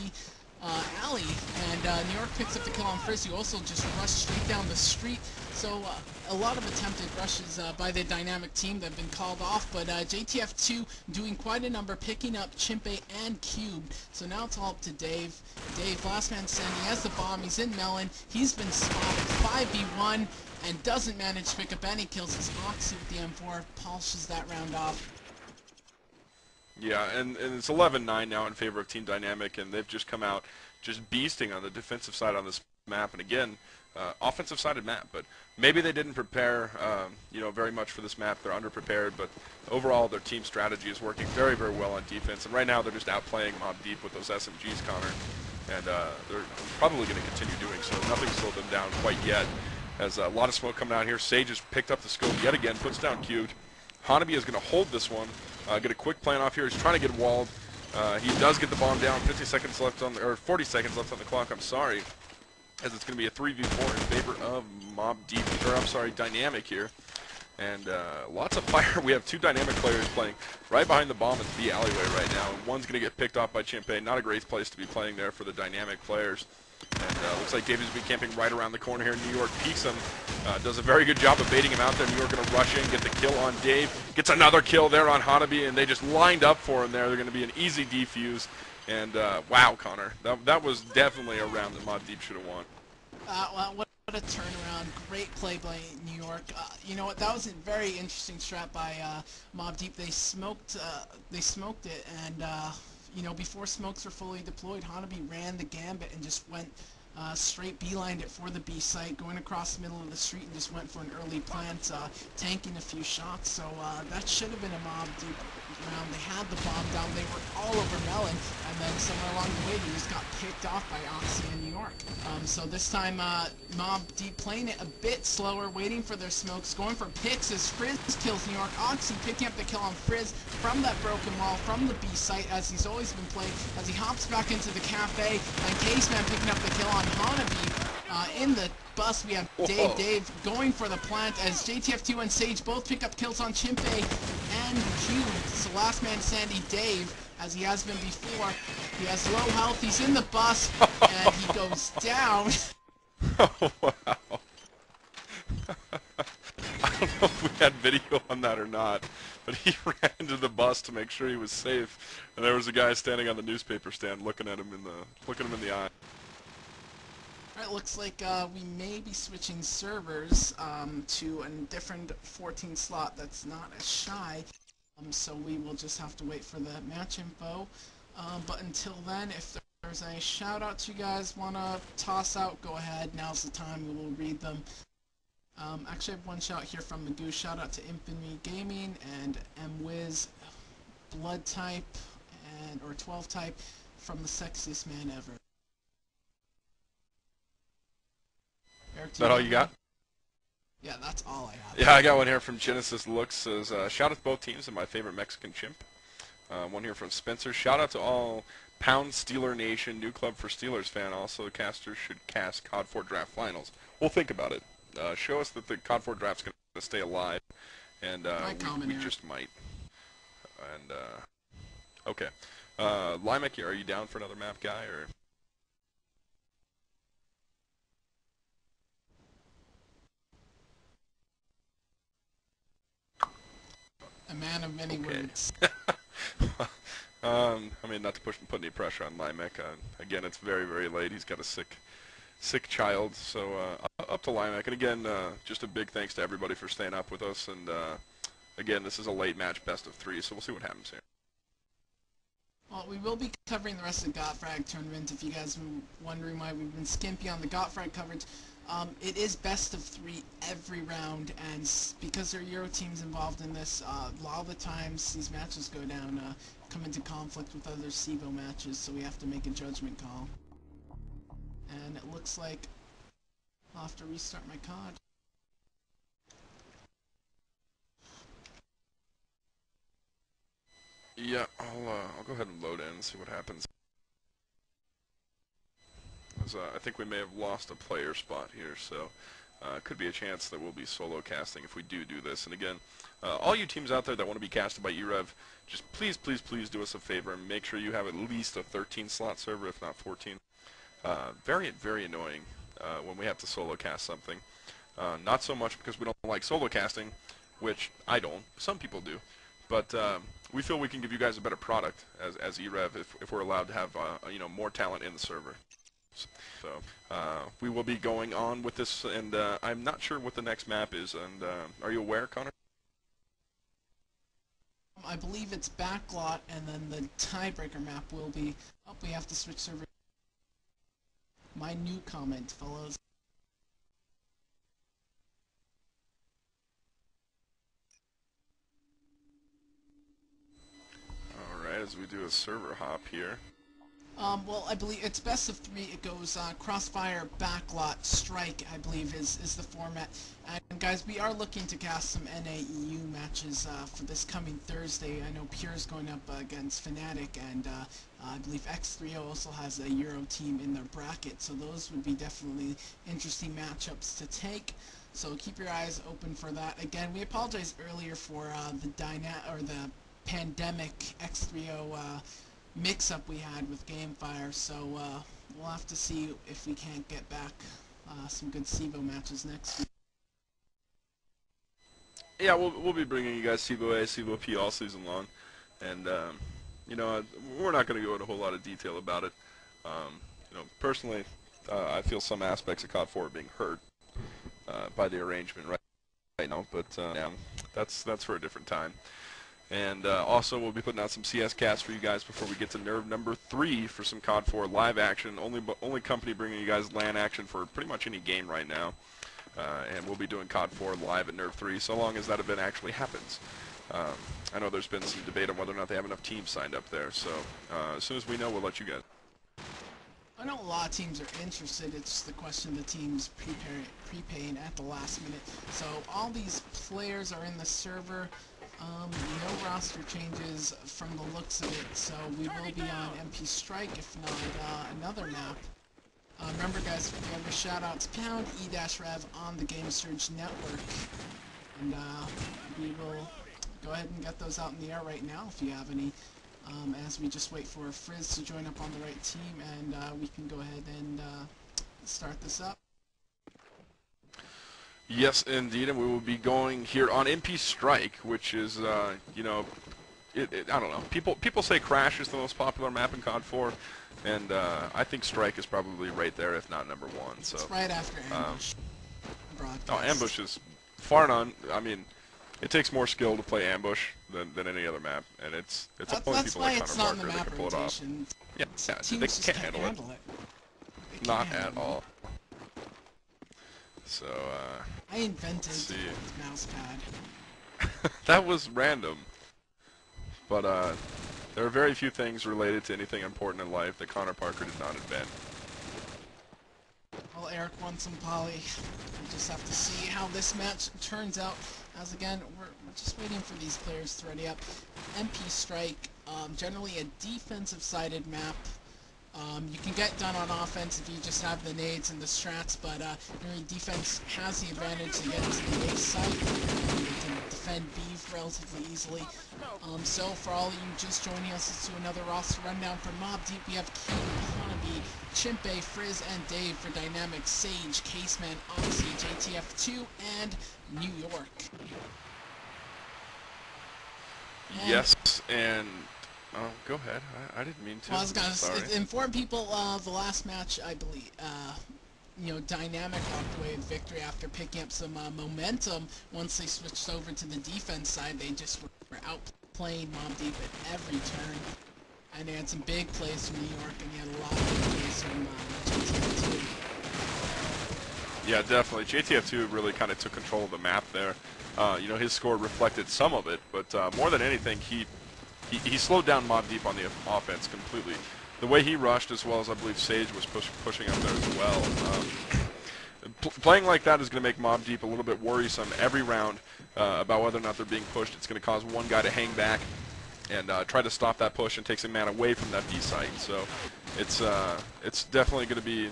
alley, and New York picks up the kill on Frizz, who also just rushed straight down the street. So a lot of attempted rushes by the Dynamic team that have been called off, but JTF2 doing quite a number, picking up Chimpe and Cube. So now it's all up to Dave. Dave, last man standing, he has the bomb, he's in Melon, he's been spotted, 5v1, and doesn't manage to pick up any kills as Oxy with the M4 polishes that round off. Yeah, and it's 11-9 now in favor of Team Dynamic, and they've just come out just beasting on the defensive side on this map. And again, offensive-sided map, but maybe they didn't prepare, you know, very much for this map. They're underprepared, but overall their team strategy is working very, very well on defense. And right now they're just outplaying MobDeep with those SMGs, Connor. and they're probably going to continue doing so. Nothing slowed them down quite yet. As a lot of smoke coming out here. Sage has picked up the scope yet again, puts down Cubed. Hanabi is going to hold this one, get a quick plant off here. He's trying to get walled. He does get the bomb down. 50 seconds left on, or 40 seconds left on the clock. I'm sorry, as it's going to be a 3v4 in favor of Mob Deep, or I'm sorry, Dynamic here. And lots of fire. We have two Dynamic players playing right behind the bomb at the B alleyway right now. And one's going to get picked off by Chimpe. Not a great place to be playing there for the Dynamic players. And looks like David's been camping right around the corner here. New York peeks him. Does a very good job of baiting him out there. New York going to rush in, get the kill on Dave. Gets another kill there on Hanabi, and they just lined up for him there. They're going to be an easy defuse. And wow, Connor. That was definitely a round that Mod Deep should have won. Well, what a turnaround. Great play by New York. You know what? That was a very interesting strat by Mob Deep. They smoked it, and you know, before smokes were fully deployed, Hanabi ran the gambit and just went straight beelined it for the B site, going across the middle of the street and just went for an early plant, tanking a few shots. So that should have been a Mob Deep round. They had the bomb down. They were all over Melon, and then somewhere along the way they just got picked off by Oxy and New York. So this time Mob Deep playing it a bit slower, waiting for their smokes, going for picks as Frizz kills New York. Oxy picking up the kill on Frizz from that broken wall, from the B site, as he's always been playing, as he hops back into the cafe, and Caseman picking up the kill on Hanabi. In the bus, we have Dave going for the plant, as JTF2 and Sage both pick up kills on Chimpe and Cube. So last man standing, Dave, as he has been before. He has low health, he's in the bus, and he goes down. Oh, wow. I don't know if we had video on that or not, but he ran into the bus to make sure he was safe, and there was a guy standing on the newspaper stand looking at him in the eye. Alright, looks like we may be switching servers to a different 14 slot that's not as shy. So we will just have to wait for the match info. But until then, if there's any shout outs you guys want to toss out, go ahead. Now's the time. We will read them. Actually, I have one shout here from Magoo. Shout out to Infamy Gaming and MWiz, Blood Type, or 12 Type from the sexiest man ever. Is that all you got? Yeah, that's all I have. Yeah, I got one here from Genesis Looks. Says, shout out to both teams and my favorite Mexican chimp. One here from Spencer. Shout out to all Pound Steeler Nation, new club for Steelers fan. Also, casters should cast COD4 Draft Finals. We'll think about it. Show us that the COD4 Draft's going to stay alive, and we just might. And okay, Limek, are you down for another map, guy, or? A man of many words. I mean, not to put any pressure on Limek. Again, it's very, very late. He's got a sick child, so up to Limek. And again, just a big thanks to everybody for staying up with us. And again, this is a late match, best of 3, so we'll see what happens here. Well, we will be covering the rest of the GotFrag tournament. If you guys were wondering why we've been skimpy on the GotFrag coverage, it is best of 3 every round, and because there are Euro teams involved in this, a lot of the times these matches go down, come into conflict with other SIVO matches, so we have to make a judgment call. And it looks like I'll have to restart my COD. Yeah, I'll go ahead and load in and see what happens. As, I think we may have lost a player spot here, so could be a chance that we'll be solo casting if we do this. And again, all you teams out there that want to be casted by e-rev, just please, please, please do us a favor and make sure you have at least a 13 slot server, if not 14. Very, very annoying when we have to solo cast something. Not so much because we don't like solo casting, which I don't. Some people do. But we feel we can give you guys a better product as e-rev if we're allowed to have you know, more talent in the server. So we will be going on with this, and I'm not sure what the next map is. And are you aware, Connor? I believe it's Backlot, and then the tiebreaker map will be. Oh, we have to switch server. My new comment, fellows. Alright, as we do a server hop here. Well, I believe it's best of 3. It goes Crossfire, Backlot, Strike, I believe is the format. And guys, we are looking to cast some NAEU matches for this coming Thursday. I know Pure's going up against Fnatic, and I believe X3O also has a Euro team in their bracket, so those would be definitely interesting matchups to take. So keep your eyes open for that. Again, we apologize earlier for the pandemic X3O mix-up we had with Gamefire, so we'll have to see if we can't get back some good SIVO matches next week. Yeah, we'll be bringing you guys SIVO A, SIVO P all season long, and you know, we're not going to go into a whole lot of detail about it. You know, personally, I feel some aspects of COD4 are being hurt by the arrangement right now, but yeah, that's for a different time. And also, we'll be putting out some CS casts for you guys before we get to Nerve number 3 for some COD 4 live action. Only company bringing you guys LAN action for pretty much any game right now. And we'll be doing COD 4 live at Nerve 3 so long as that event actually happens. I know there's been some debate on whether or not they have enough teams signed up there, so as soon as we know, we'll let you guys. I know a lot of teams are interested. It's just the question of the teams prepaying at the last minute. So all these players are in the server. No roster changes from the looks of it, so we will be on MP Strike, if not another map. Remember guys, if you have your shoutouts, pound e-rev on the Game Surge network. And we will go ahead and get those out in the air right now if you have any, as we just wait for Frizz to join up on the right team, and we can go ahead and start this up. Yes, indeed, and we will be going here on MP Strike, which is, you know, I don't know. People say Crash is the most popular map in COD 4, and I think Strike is probably right there, if not number 1. So it's right after Ambush. Oh, Ambush is far none. I mean, it takes more skill to play Ambush than any other map, and it's only people like Connor Parker that can pull it off. Yeah, they can't handle it. Not at all. So, I invented the mouse pad. That was random. But, there are very few things related to anything important in life that Connor Parker did not invent. Well, Eric won some poly. We just have to see how this match turns out. As again, we're just waiting for these players to ready up. MP Strike, generally a defensive-sided map. You can get done on offense if you just have the nades and the strats, but your defense has the advantage to get into the A site. You can defend B relatively easily. So for all of you just joining us, let's do another roster rundown for Mob Deep. We have King, Hanabi, Chimpe, Frizz, and Dave for Dynamic, Sage, Caseman, Oxy, JTF2, and New York. Yes, and go ahead. I didn't mean to. Well, I was going to inform people the last match, I believe, you know, Dynamic walked away with victory after picking up some momentum. Once they switched over to the defense side, they just were outplaying Mob Deep at every turn. And they had some big plays from New York, and they had a lot of big plays from JTF2. Yeah, definitely. JTF2 really kind of took control of the map there. You know, his score reflected some of it, but more than anything, he slowed down Mob Deep on the offense completely. The way he rushed, as well as I believe Sage was pushing up there as well. Playing like that is going to make Mob Deep a little bit worrisome every round about whether or not they're being pushed. It's going to cause one guy to hang back and try to stop that push and take some man away from that B site. So it's definitely going to be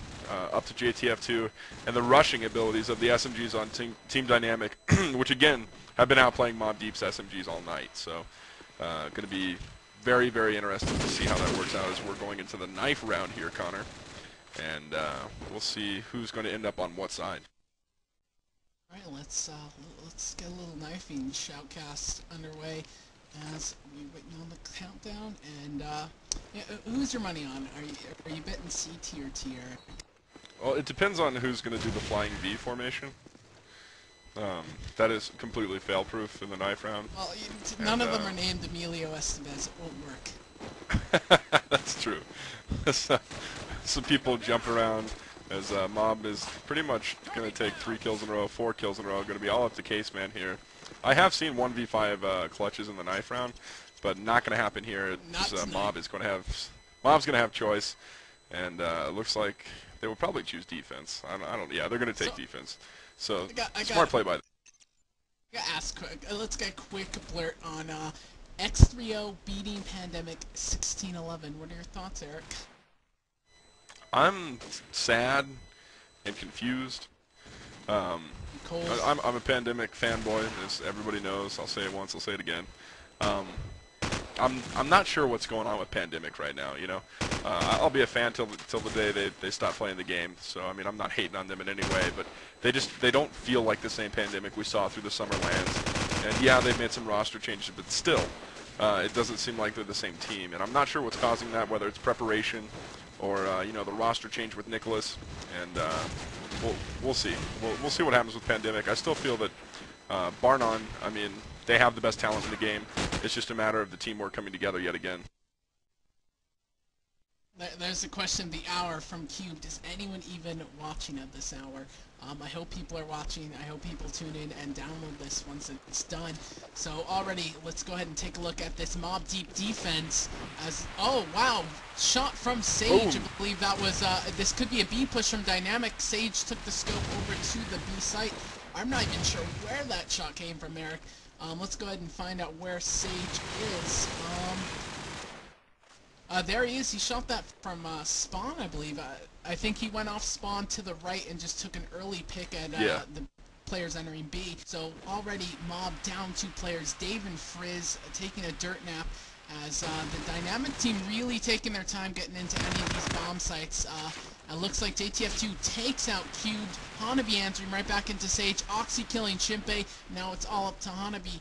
up to JTF2 and the rushing abilities of the SMGs on Team Dynamic, which again have been outplaying Mob Deep's SMGs all night. So going to be very, very interesting to see how that works out as we're going into the knife round here, Connor. And we'll see who's going to end up on what side. All right, let's get a little knifing shoutcast underway as we waiting on the countdown. And yeah, who's your money on? Are you betting C tier tier? Well, it depends on who's going to do the flying V formation. That is completely fail-proof in the knife round. Well, none of them are named Emilio Estevez. It won't work. That's true. Some people jump around as Mob is pretty much going to take 3 kills in a row, 4 kills in a row. Going to be all up to Caseman here. I have seen 1v5 clutches in the knife round, but not going to happen here. Mob is going to have Mob's going to have choice, and it looks like they will probably choose defense. I don't. Yeah, they're going to take defense. So smart play by them. I gotta ask quick. Let's get a quick blurt on X3O beating Pandemic 1611. What are your thoughts, Eric? I'm sad and confused. I'm a Pandemic fanboy, as everybody knows. I'll say it once, I'll say it again. I'm not sure what's going on with Pandemic right now. You know, I'll be a fan till the day they stop playing the game. So I mean, I'm not hating on them in any way, but they don't feel like the same Pandemic we saw through the summer lands. And yeah, they've made some roster changes, but still, it doesn't seem like they're the same team. And I'm not sure what's causing that, whether it's preparation or you know, the roster change with Nicholas. And we'll see. We'll see what happens with Pandemic. I still feel that bar none, I mean, they have the best talent in the game. It's just a matter of the teamwork coming together yet again. There's a question of the hour from Cubed. Is anyone even watching at this hour? I hope people are watching. I hope people tune in and download this once it's done. So already, let's go ahead and take a look at this Mob Deep defense. Oh wow, shot from Sage. Boom. I believe that was. This could be a B push from Dynamic. Sage took the scope over to the B site. I'm not even sure where that shot came from, Eric. Let's go ahead and find out where Sage is. There he is. He shot that from spawn, I believe. I think he went off spawn to the right and just took an early pick at the players entering B. So already Mob down 2 players. Dave and Frizz taking a dirt nap as the Dynamic team really taking their time getting into any of these bomb sites. It looks like JTF2 takes out Cubed. Hanabi answering right back into Sage. Oxy killing Chimpe. Now it's all up to Hanabi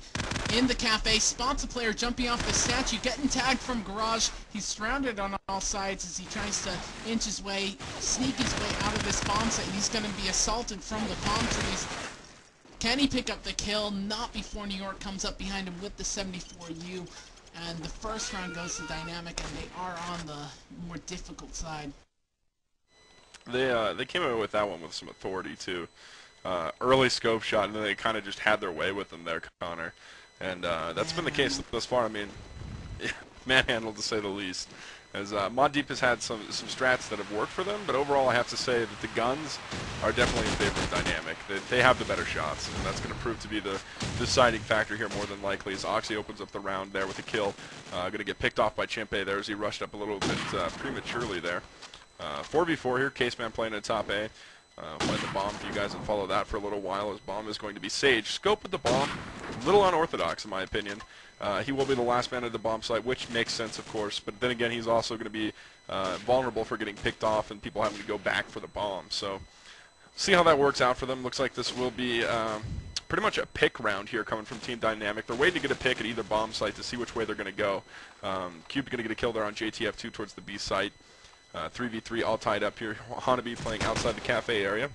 in the cafe. Spots a player jumping off the statue. Getting tagged from Garage. He's surrounded on all sides as he tries to inch his way, sneak his way out of this bomb site. And he's going to be assaulted from the palm trees. Can he pick up the kill? Not before New York comes up behind him with the 74U. And the first round goes to Dynamic, and they are on the more difficult side. They came away with that one with some authority too. Early scope shot, and then they kind of just had their way with them there, Connor. And that's been the case thus far. I mean, manhandled to say the least. As Mod Deep has had some strats that have worked for them, but overall I have to say that the guns are definitely in favor of Dynamic. They have the better shots, and that's going to prove to be the deciding factor here more than likely as Oxy opens up the round there with a kill. Going to get picked off by Chimpe there as he rushed up a little bit prematurely there. 4v4 here, Caseman playing at top A. Playing the bomb for you guys and follow that for a little while as bomb is going to be Sage. Scope with the bomb, a little unorthodox in my opinion. He will be the last man at the bomb site, which makes sense of course, but then again he's also going to be vulnerable for getting picked off and people having to go back for the bomb. So see how that works out for them. Looks like this will be pretty much a pick round here coming from Team Dynamic. They're waiting to get a pick at either bomb site to see which way they're going to go. Cube going to get a kill there on JTF2 towards the B site. 3v3 all tied up here. Hanabi playing outside the cafe area.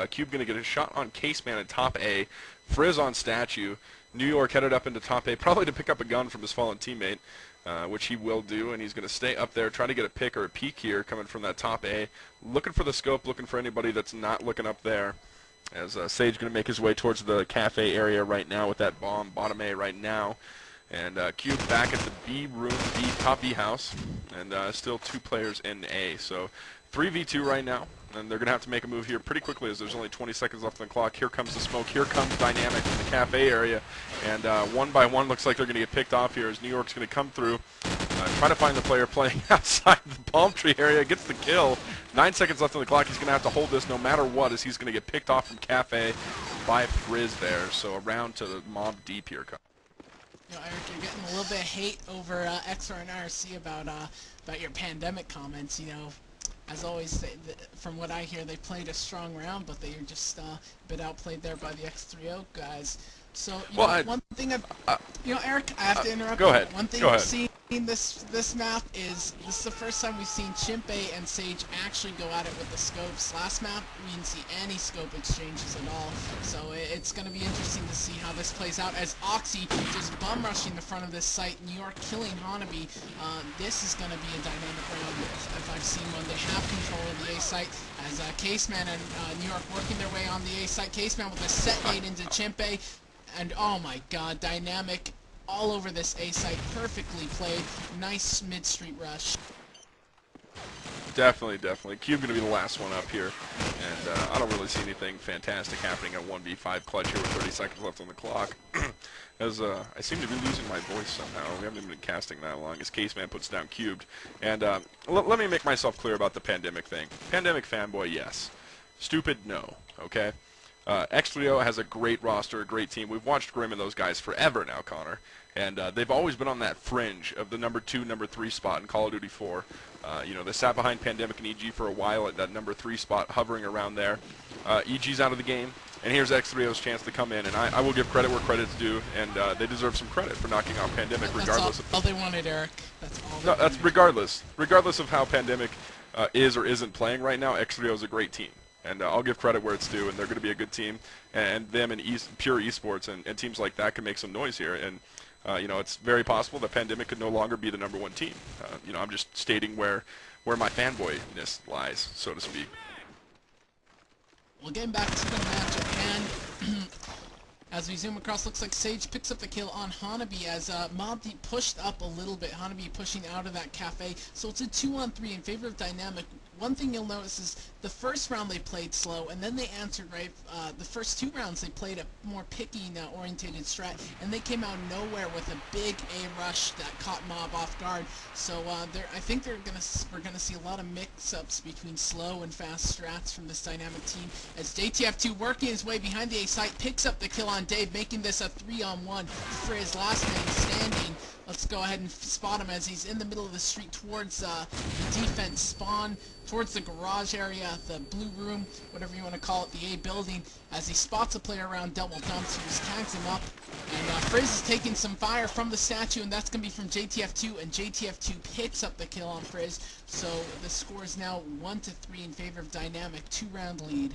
Cube going to get a shot on Caseman at top A. Frizz on statue. New York headed up into top A, probably to pick up a gun from his fallen teammate, which he will do, and he's going to stay up there, try to get a pick or a peek here coming from that top A. Looking for the scope, looking for anybody that's not looking up there. As Sage going to make his way towards the cafe area right now with that bomb, bottom A right now. And Cube back at the B room, top B house, and still 2 players in A. So 3v2 right now, and they're going to have to make a move here pretty quickly as there's only 20 seconds left on the clock. Here comes the smoke, here comes Dynamic in the cafe area, and one by one looks like they're going to get picked off here as New York's going to come through, try to find the player playing outside the palm tree area, gets the kill. 9 seconds left on the clock, he's going to have to hold this no matter what as he's going to get picked off from cafe by Frizz there. So a round to the Mob Deep here. You know, Eric, you're getting a little bit of hate over XR and IRC about your Pandemic comments. You know, as always, from what I hear, they played a strong round, but they are just a bit outplayed there by the X3O guys. So, one thing Eric, I have to interrupt. Go ahead. One thing we've seen this map is this is the first time we've seen Chimpe and Sage actually go at it with the scopes. Last map, we didn't see any scope exchanges at all. So it's going to be interesting to see how this plays out as Oxy just bum rushing the front of this site. New York killing Hanabi. This is going to be a dynamic round if I've seen one. They have control of the A site as Caseman and New York working their way on the A site. Caseman with a set nade into Chimpe. And oh my god, Dynamic all over this A site, perfectly played, nice mid-street rush. Definitely, definitely. Cube going to be the last one up here, and I don't really see anything fantastic happening at 1v5 clutch here with 30 seconds left on the clock. As I seem to be losing my voice somehow. We haven't even been casting that long as Caseman puts down Cubed. And let me make myself clear about the Pandemic thing. Pandemic fanboy, yes. Stupid, no. Okay? X3O has a great roster, a great team. We've watched Grim and those guys forever now, Connor. And they've always been on that fringe of the number 2, number 3 spot in Call of Duty 4. You know, they sat behind Pandemic and EG for a while at that number 3 spot, hovering around there. EG's out of the game, and here's X3O's chance to come in. And I will give credit where credit's due, and they deserve some credit for knocking out Pandemic, regardless That's all they wanted, Eric. That's all. No, that's regardless of how Pandemic is or isn't playing right now. X3O is a great team. And I'll give credit where it's due, and they're going to be a good team. And them and pure esports and teams like that can make some noise here. And you know, it's very possible that Pandemic could no longer be the number 1 team. You know, I'm just stating where my fanboyness lies, so to speak. Well, getting back to the match at hand, as we zoom across, looks like Sage picks up the kill on Hanabi as MobDeep pushed up a little bit. Hanabi pushing out of that cafe, so it's a 2-on-3 in favor of Dynamic. One thing you'll notice is the first round they played slow, and then they answered right. The first 2 rounds they played a more picking orientated strat, and they came out of nowhere with a big A rush that caught Mob off guard. So I think we're gonna see a lot of mix-ups between slow and fast strats from this Dynamic team. As JTF2 working his way behind the A site picks up the kill on Dave, making this a 3-on-1 for his last man standing. Let's go ahead and spot him as he's in the middle of the street towards the defense spawn, towards the garage area, the blue room, whatever you want to call it, the A building, as he spots a player around double dumps, he just tags him up. And Frizz is taking some fire from the statue, and that's going to be from JTF2, and JTF2 picks up the kill on Frizz. So the score is now 1-3 in favor of Dynamic, 2-round lead.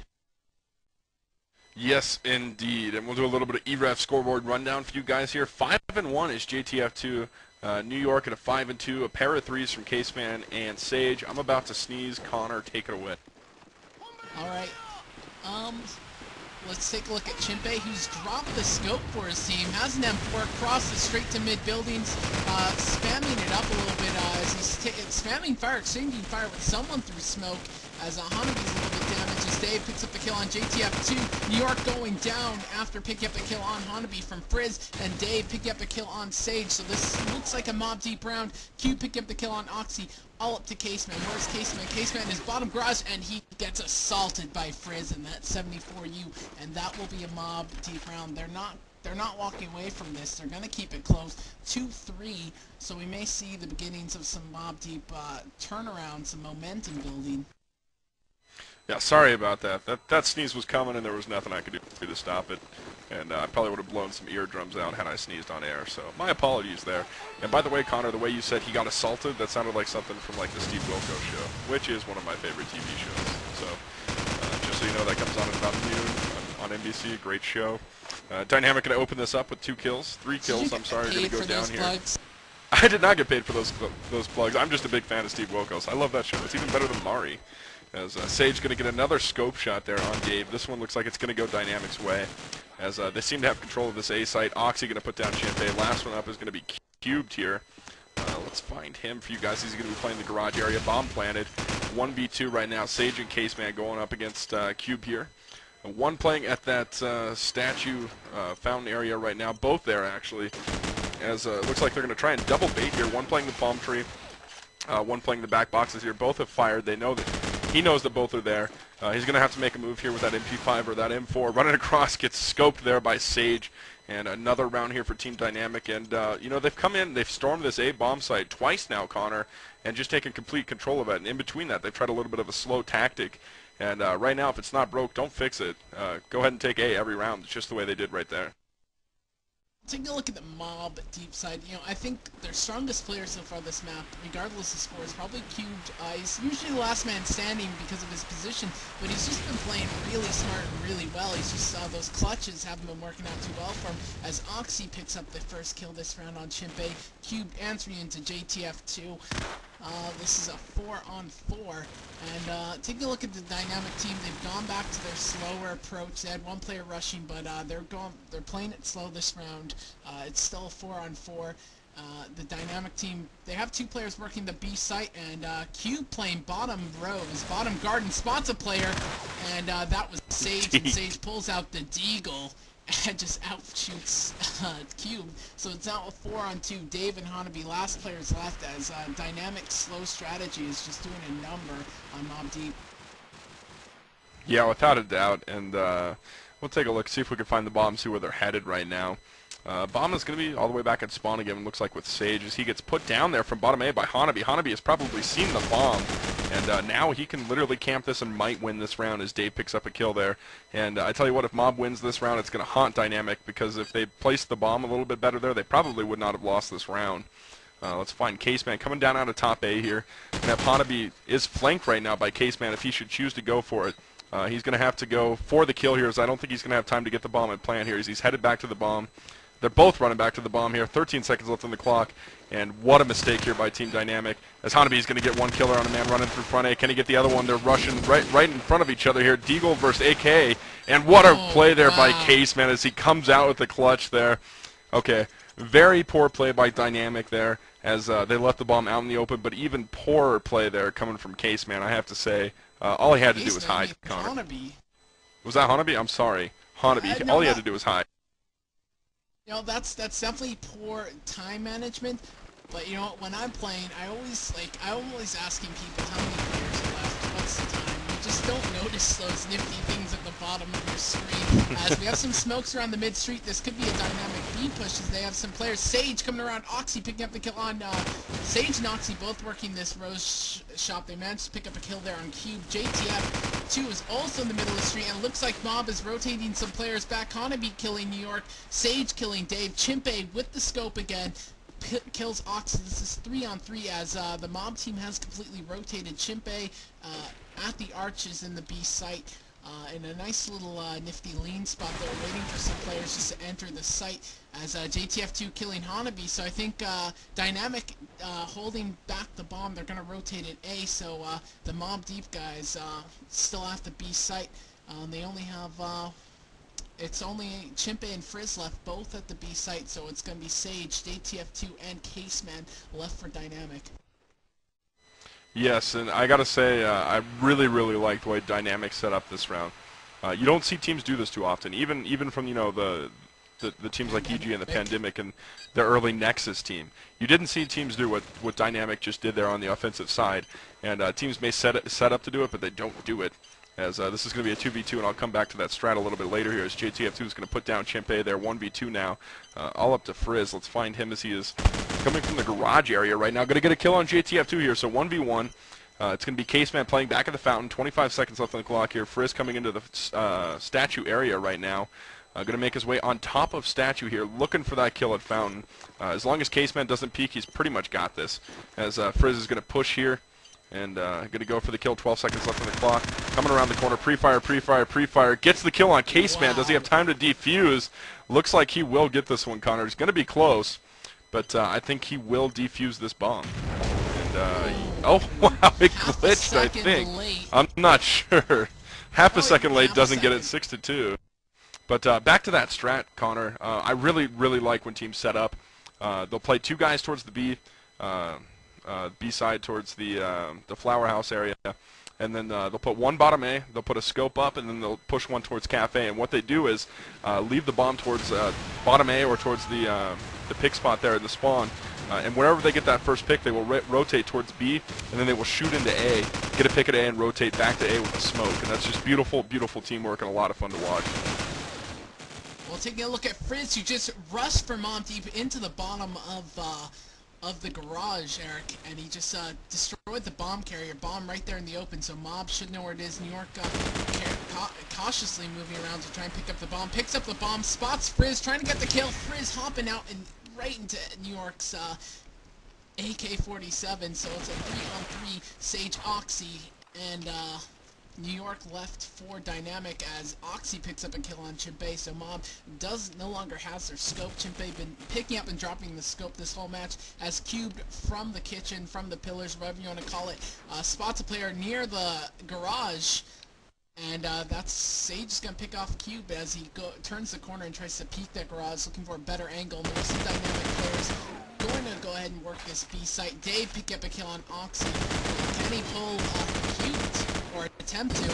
Yes, indeed. And we'll do a little bit of e-rev scoreboard rundown for you guys here. 5-1 is JTF2. New York at a 5-2. A pair of 3s from Caseman and Sage. I'm about to sneeze. Connor, take it away. All right. Let's take a look at Chimpe, who's dropped the scope for his team. Has an M4, crosses straight to mid buildings, spamming it up a little bit as he's spamming fire, exchanging fire with someone through smoke. As Hanabi's a little bit damaged as Dave picks up the kill on JTF2. New York going down after picking up the kill on Hanabi from Frizz, and Dave picking up the kill on Sage. So this looks like a mob deep round. Q picking up the kill on Oxy. All up to Caseman. Where's Caseman? Caseman is bottom garage, and he gets assaulted by Frizz in that 74U, and that will be a mob deep round. They're not walking away from this. They're going to keep it close. 2-3, so we may see the beginnings of some mob deep turnaround, some momentum building. Yeah, sorry about that. That sneeze was coming, and there was nothing I could do to stop it. And I probably would have blown some eardrums out had I sneezed on air. So my apologies there. And by the way, Connor, the way you said he got assaulted, that sounded like something from like the Steve Wilco show, which is one of my favorite TV shows. So just so you know, that comes on at about noon on NBC. Great show. Dynamic going to open this up with 2 kills, 3 kills. I'm sorry, are going to go down here. Plugs? I did not get paid for those plugs. I'm just a big fan of Steve Wilkos. I love that show. It's even better than Mari. As Sage going to get another scope shot there on Dave. This one looks like it's going to go Dynamic's way. As they seem to have control of this A site. Oxy going to put down Chimpe. Last one up is going to be Cubed here. Let's find him for you guys. He's going to be playing the garage area. Bomb planted. 1v2 right now. Sage and Caseman going up against Cube here. One playing at that statue fountain area right now. Both there, actually. As it looks like they're going to try and double bait here. One playing the palm tree. One playing the back boxes here. Both have fired. They know that. He knows that both are there. He's going to have to make a move here with that MP5 or that M4. Running across, gets scoped there by Sage. And another round here for Team Dynamic. And, you know, they've come in, they've stormed this A bomb site twice now, Connor, and just taken complete control of it. And in between that, they've tried a little bit of a slow tactic. And right now, if it's not broke, don't fix it. Go ahead and take A every round. It's just the way they did right there. Taking a look at the mob deep side, you know, I think their strongest player so far this map, regardless of score, is probably Cubed. He's usually the last man standing because of his position, but he's just been playing really smart and really well. He's just, those clutches haven't been working out too well for him, as Oxy picks up the first kill this round on Chimpe. Cubed answering into JTF2. This is a 4-on-4, and taking a look at the Dynamic team, they've gone back to their slower approach. They had one player rushing, but they're playing it slow this round. It's still a 4-on-4, the Dynamic team, they have 2 players working the B site, and Cube playing bottom row, his bottom garden, spots a player, and that was Sage, and Sage pulls out the Deagle and just outshoots Cube. So it's now a 4-on-2. Dave and Hanabi, last players left, as Dynamic slow strategy is just doing a number on Mob Deep. Yeah, without a doubt, and we'll take a look, see if we can find the bomb, see where they're headed right now. Bomb is going to be all the way back at spawn again, looks like, with Sage, as he gets put down there from bottom A by Hanabi. Hanabi has probably seen the bomb, and now he can literally camp this and might win this round as Dave picks up a kill there. And I tell you what, if Mob wins this round, it's going to haunt Dynamic, because if they placed the bomb a little bit better there, they probably would not have lost this round. Let's find Caseman coming down out of top A here. And if Hanabi is flanked right now by Caseman, if he should choose to go for it, he's going to have to go for the kill here, as I don't think he's going to have time to get the bomb and plant here, as he's headed back to the bomb. They're both running back to the bomb here. 13 seconds left on the clock, and what a mistake here by Team Dynamic, as Hanabi is going to get one killer on a man running through front A. Can he get the other one? They're rushing right in front of each other here. Deagle versus AK, and what a play there by Caseman as he comes out with the clutch there. Okay, very poor play by Dynamic there, as they left the bomb out in the open, but even poorer play there coming from Caseman, I have to say. All he had to do was hide, Connor. Hanabi. Was that Hanabi? I'm sorry. Hanabi. All he had to do was hide. You know, that's definitely poor time management. But you know, when I'm playing, I'm always asking people how many players are left, what's the time. You just don't notice those nifty things at the bottom of your screen. As we have some smokes around the mid street, this could be a Dynamic B push, as they have some players. Sage coming around, Oxy picking up the kill on Sage and Oxy both working this Rose shop. They managed to pick up a kill there on Cube. JTF2 is also in the middle of the street, and it looks like Mob is rotating some players back. Hanabi killing New York, Sage killing Dave, Chimpe with the scope again. Kills Oxy. This is 3-on-3, as the Mob team has completely rotated. Chimpe at the arches in the B site, in a nice little nifty lean spot there, waiting for some players just to enter the site, as JTF2 killing Hanabi. So I think Dynamic holding back the bomb. They're going to rotate at A, so the Mob Deep guys still at the B site. They only have it's only Chimpe and Frizz left, both at the B site, so it's going to be Sage, JTF2, and Caseman left for Dynamic. Yes, and I gotta say, I really liked the way Dynamic set up this round. You don't see teams do this too often, even from, you know, the teams like EG and the Pandemic and the early Nexus team. You didn't see teams do what Dynamic just did there on the offensive side, and teams may set up to do it, but they don't do it. As this is going to be a 2v2, and I'll come back to that strat a little bit later here, as JTF2 is going to put down Chimpe there, 1v2 now, all up to Frizz. Let's find him as he is coming from the garage area right now. Going to get a kill on JTF2 here, so 1v1. It's going to be Caseman playing back at the fountain, 25 seconds left on the clock here. Frizz coming into the statue area right now. Going to make his way on top of statue here, looking for that kill at fountain. As long as Caseman doesn't peek, he's pretty much got this, as Frizz is going to push here. And going to go for the kill, 12 seconds left on the clock. Coming around the corner, pre-fire. Gets the kill on Caseman. Wow. Does he have time to defuse? Looks like he will get this one, Connor. It's going to be close, but I think he will defuse this bomb. And, oh, wow, it glitched, I think. Late. I'm not sure. Half a second late doesn't get it 6-2. But back to that strat, Connor. I really like when teams set up. They'll play 2 guys towards the B. B side towards the flower house area, and then they'll put one bottom A, they'll put a scope up, and then they'll push one towards cafe. And what they do is leave the bomb towards bottom A or towards the pick spot there in the spawn, and wherever they get that first pick, they will rotate towards B, and then they will shoot into A, get a pick at A, and rotate back to A with a smoke. And that's just beautiful teamwork and a lot of fun to watch. Well, taking a look at Frizz, who just rushed for Mob Deep into the bottom of the garage, Eric, and he just destroyed the bomb carrier. Bomb right there in the open, so Mob should know where it is. New York cautiously moving around to try and pick up the bomb. Picks up the bomb, spots Frizz, trying to get the kill. Frizz hopping out and right into New York's AK-47, so it's a 3-on-3 Sage Oxy, and New York left for Dynamic as Oxy picks up a kill on Chimpe, so Mob no longer has their scope. Chimpe been picking up and dropping the scope this whole match, as Cubed from the kitchen, from the pillars, whatever you want to call it, spots a player near the garage, and that's Sage is going to pick off Cube as he turns the corner and tries to peek that garage, looking for a better angle. And there's some Dynamic players going to go ahead and work this B site. Dave pick up a kill on Oxy. Can he pull Cute, or attempt to,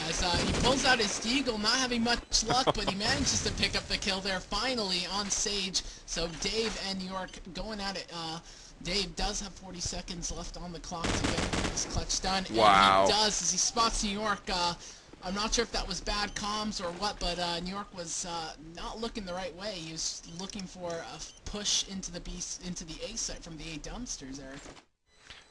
as he pulls out his Deagle, not having much luck, but he manages to pick up the kill there finally on Sage. So Dave and New York going at it. Dave does have 40 seconds left on the clock to get this clutch done. Wow. And he does, as he spots New York. I'm not sure if that was bad comms or what, but New York was not looking the right way. He was looking for a push into the A site from the A dumpsters, Eric.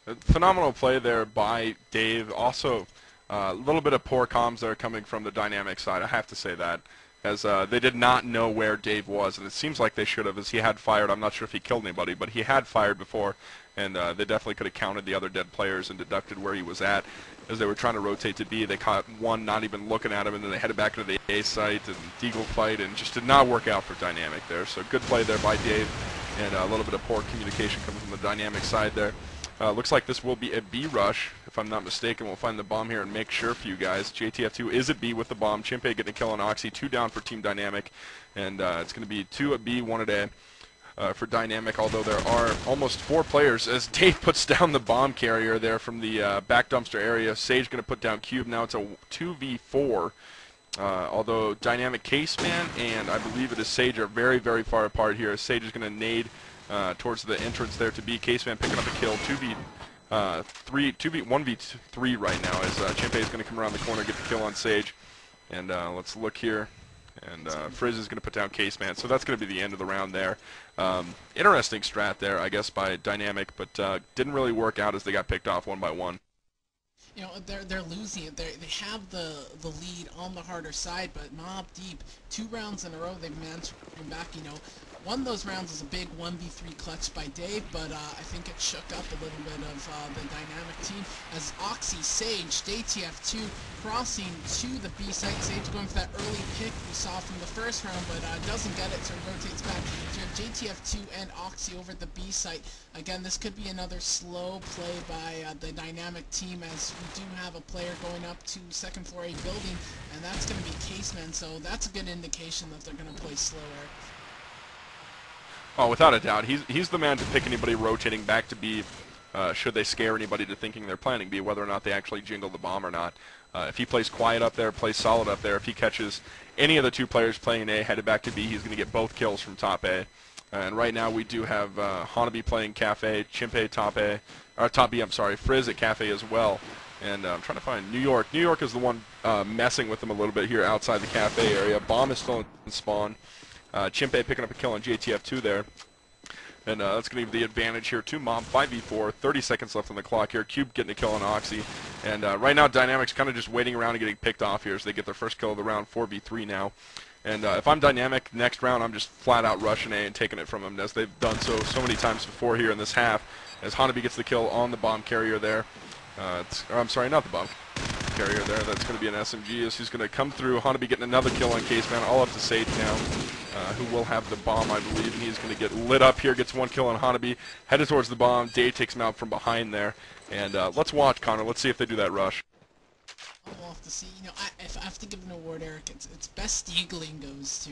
A phenomenal play there by Dave. Also, a little bit of poor comms there coming from the Dynamic side, I have to say that, as they did not know where Dave was, and it seems like they should have, as he had fired. I'm not sure if he killed anybody, but he had fired before, and they definitely could have counted the other dead players and deducted where he was at. As they were trying to rotate to B, they caught one not even looking at him, and then they headed back into the A site and Deagle fight, and just did not work out for Dynamic there. So good play there by Dave, and a little bit of poor communication coming from the Dynamic side there. Looks like this will be a B rush, if I'm not mistaken. We'll find the bomb here and make sure for you guys. JTF2 is at B with the bomb. Chimpe getting a kill on Oxy. 2 down for Team Dynamic, and it's going to be 2 at B, 1 at A. For Dynamic, although there are almost 4 players, as Dave puts down the bomb carrier there from the back dumpster area. Sage going to put down Cube. Now it's a 2v4, although Dynamic Caseman and I believe it is Sage are very, very far apart here. Sage is going to nade towards the entrance there to be. Caseman picking up a kill. 1v3 right now, as Chimpe is going to come around the corner, get the kill on Sage. And let's look here. And Frizz is going to put down Caseman, so that's going to be the end of the round there. Interesting strat there, I guess, by Dynamic, but didn't really work out as they got picked off one by one. You know, they're losing it. They have the lead on the harder side, but Mob Deep, 2 rounds in a row, they've managed to bring back. You know, one of those rounds was a big 1v3 clutch by Dave, but I think it shook up a little bit of the Dynamic team, as Oxy, Sage, JTF2 crossing to the B site. Sage going for that early pick we saw from the first round, but doesn't get it, so it rotates back. So you have JTF2 and Oxy over at the B site. Again, this could be another slow play by the Dynamic team, as we do have a player going up to second floor A building, and that's going to be Caseman, so that's a good indication that they're going to play slower. Oh, without a doubt. He's the man to pick anybody rotating back to B, should they scare anybody to thinking they're planning B, whether or not they actually jingle the bomb or not. If he plays quiet up there, plays solid up there, if he catches any of the 2 players playing A headed back to B, he's going to get both kills from top A. And right now we do have Hanabi playing Cafe, Chimpe top A, or top B, I'm sorry, Frizz at Cafe as well. And I'm trying to find New York. New York is the one messing with them a little bit here outside the Cafe area. Bomb is still in spawn. Chimpe picking up a kill on JTF2 there. And that's going to give the advantage here to Mob. 5v4, 30 seconds left on the clock here. Cube getting a kill on Oxy. And right now Dynamic's kind of just waiting around and getting picked off here as they get their first kill of the round, 4v3 now. And if I'm Dynamic, next round I'm just flat out rushing A and taking it from them, as they've done so many times before here in this half, as Hanabi gets the kill on the bomb carrier there. I'm sorry, not the bomb carrier there. That's going to be an SMG, as he's going to come through. Hanabi getting another kill on Caseman, all up to Sage now, who will have the bomb, I believe, and he's going to get lit up here. Gets 1 kill on Hanabi, headed towards the bomb. Dave takes him out from behind there. And let's watch, Connor. Let's see if they do that rush. We'll have to see. You know, if I have to give an award, Eric, it's best eagling goes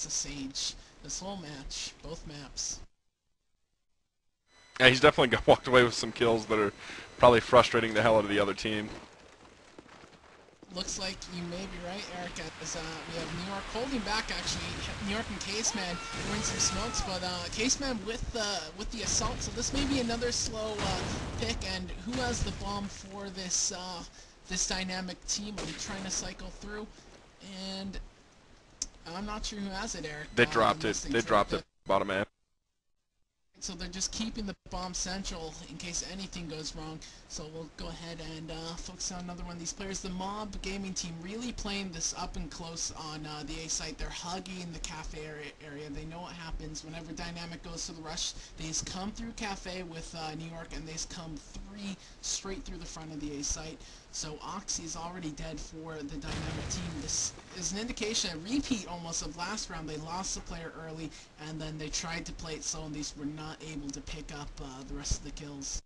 to Sage. This whole match, both maps. Yeah, he's definitely walked away with some kills that are probably frustrating the hell out of the other team. Looks like you may be right, Eric, as we have New York holding back, actually. New York and Caseman doing some smokes, but Caseman with the assault, so this may be another slow pick. And who has the bomb for this this Dynamic team? I'm trying to cycle through, and I'm not sure who has it, Eric. They dropped it. They dropped it. Bottom A. So they're just keeping the bomb central in case anything goes wrong. So we'll go ahead and focus on another one of these players. The Mob Gaming team really playing this up and close on the A site. They're hugging the Cafe area. They know what happens whenever Dynamic goes to the rush. They just come through Cafe with New York, and they just come 3 straight through the front of the A site. So Oxy is already dead for the Dynamic team. This is an indication, a repeat almost of last round. They lost the player early, and then they tried to play it slow, and these were not able to pick up the rest of the kills.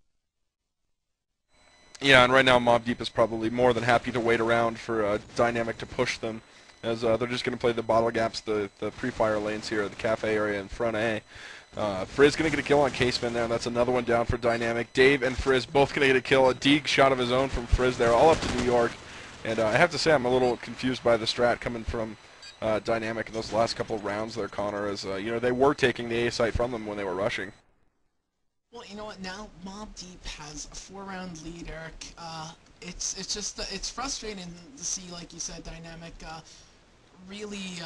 Yeah, and right now Mob Deep is probably more than happy to wait around for Dynamic to push them. as they're just going to play the bottle gaps, the pre-fire lanes here, the cafe area in front A. Frizz going to get a kill on Caseman there, and that's another one down for Dynamic. Dave and Frizz both going to get a kill. A Deeg shot of his own from Frizz there, all up to New York. And I have to say I'm a little confused by the strat coming from Dynamic in those last couple of rounds there, Connor, as you know, they were taking the A site from them when they were rushing. Well, you know what? Now Mob Deep has a 4-round lead, Eric. It's just it's frustrating to see, like you said, Dynamic really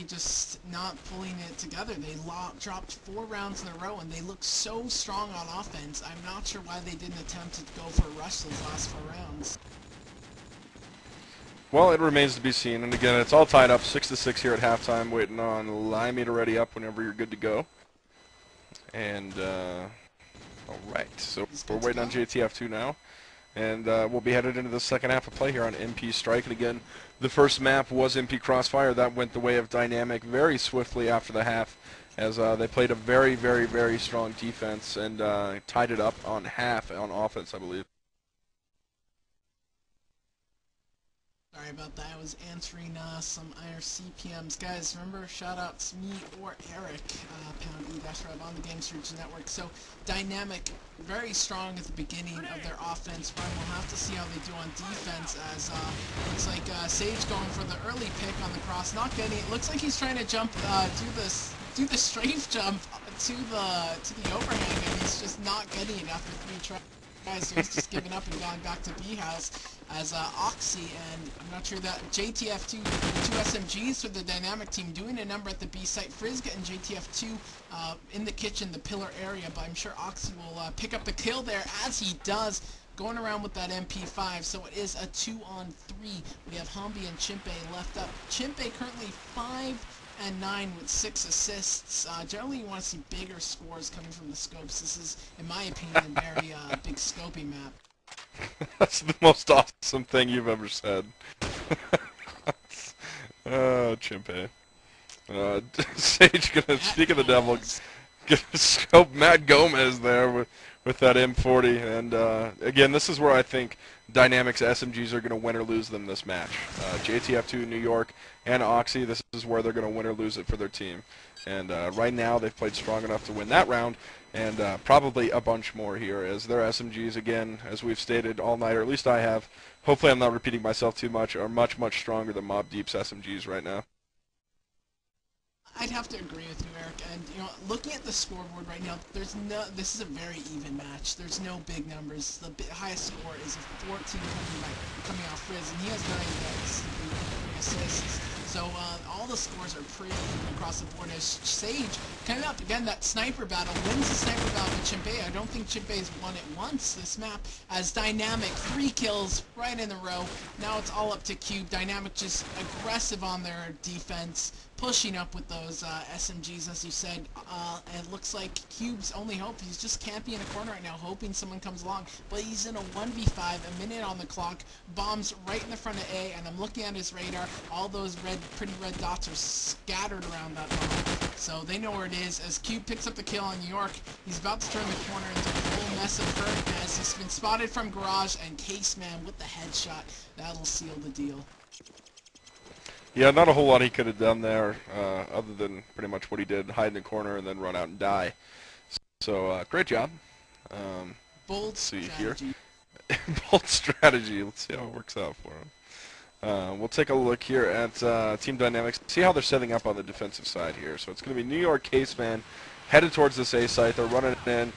just not pulling it together. They dropped 4 rounds in a row, and they look so strong on offense. I'm not sure why they didn't attempt to go for a rush those last 4 rounds. Well, it remains to be seen, and again, it's all tied up 6-6 here at halftime, waiting on Limey to ready up whenever you're good to go. And, alright, so we're waiting on JTF2 now, and we'll be headed into the second half of play here on MP Strike. And again, the first map was MP Crossfire. That went the way of Dynamic very swiftly after the half, as they played a very, very, very strong defense and tied it up on half on offense, I believe. Sorry about that. I was answering some IRC PMs. Guys, remember, shout-outs me or Eric, pound E-rev on the Game Search Network. So, Dynamic, very strong at the beginning of their offense run. We'll have to see how they do on defense, as looks like Sage going for the early pick on the cross, not getting it. Looks like he's trying to jump, do the strafe jump to the overhang, and he's just not getting it after 3 tries. So he's just given up and gone back to B house as Oxy, and I'm not sure that JTF2, 2 SMGs for the Dynamic team, doing a number at the B site. Frizz getting JTF2 in the kitchen, the pillar area, but I'm sure Oxy will pick up the kill there, as he does, going around with that MP5. So it is a 2-on-3. We have Hambi and Chimpe left up. Chimpe currently 5-9 with 6 assists. Generally, you want to see bigger scores coming from the scopes. This is, in my opinion, a very big scoping map. That's the most awesome thing you've ever said. Oh, Chimpe. Sage gonna, speak of the devil, gonna scope Matt Gomez there with that M40. And again, this is where I think Dynamics SMGs are going to win or lose them this match. JTF2, New York, and Oxy, this is where they're going to win or lose it for their team. And right now, they've played strong enough to win that round, and probably a bunch more here, as their SMGs, again, as we've stated all night, or at least I have, hopefully I'm not repeating myself too much, are much, much stronger than Mob Deep's SMGs right now. I'd have to agree with you, Eric. And you know, looking at the scoreboard right now, this is a very even match. There's no big numbers. The highest score is a 14 coming off Frizz, and he has 9 assists. So all the scores are pretty even across the board. As Sage coming up again, that sniper battle, wins the sniper battle with Chimpe. I don't think Chimpe's won it once this map. As Dynamic, 3 kills right in a row. Now it's all up to Cube. Dynamic just aggressive on their defense, pushing up with those SMGs, as you said. And it looks like Cube's only hope, he's just camping in a corner right now, hoping someone comes along. But he's in a 1v5, a minute on the clock, bombs right in the front of A, and I'm looking at his radar. All those pretty red dots are scattered around that bomb. So they know where it is. As Cube picks up the kill on New York, he's about to turn the corner into a full mess of hurt, as he's been spotted from Garage, and Caseman with the headshot. That'll seal the deal. Yeah, not a whole lot he could have done there, other than pretty much what he did, hide in the corner and then run out and die. So, great job. Bold strategy. Bold strategy. Let's see how it works out for him. We'll take a look here at Team Dynamics, see how they're setting up on the defensive side here. So it's going to be New York Caseman headed towards this A site. They're running in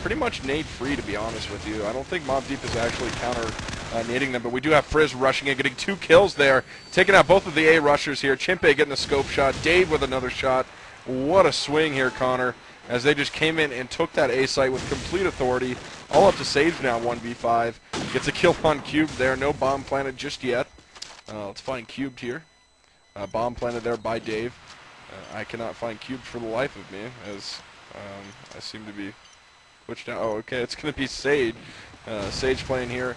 pretty much nade free, to be honest with you. I don't think Mob Deep is actually nading them, but we do have Frizz rushing in, getting 2 kills there, taking out both of the A rushers here. Chimpe getting a scope shot, Dave with another shot. What a swing here, Connor, as they just came in and took that A site with complete authority. All up to Sage now, 1v5. Gets a kill on Cube there, no bomb planted just yet. Let's find Cubed here. Bomb planted there by Dave. I cannot find Cubed for the life of me, as I seem to be switched down. Oh, okay, it's going to be Sage. Sage playing here.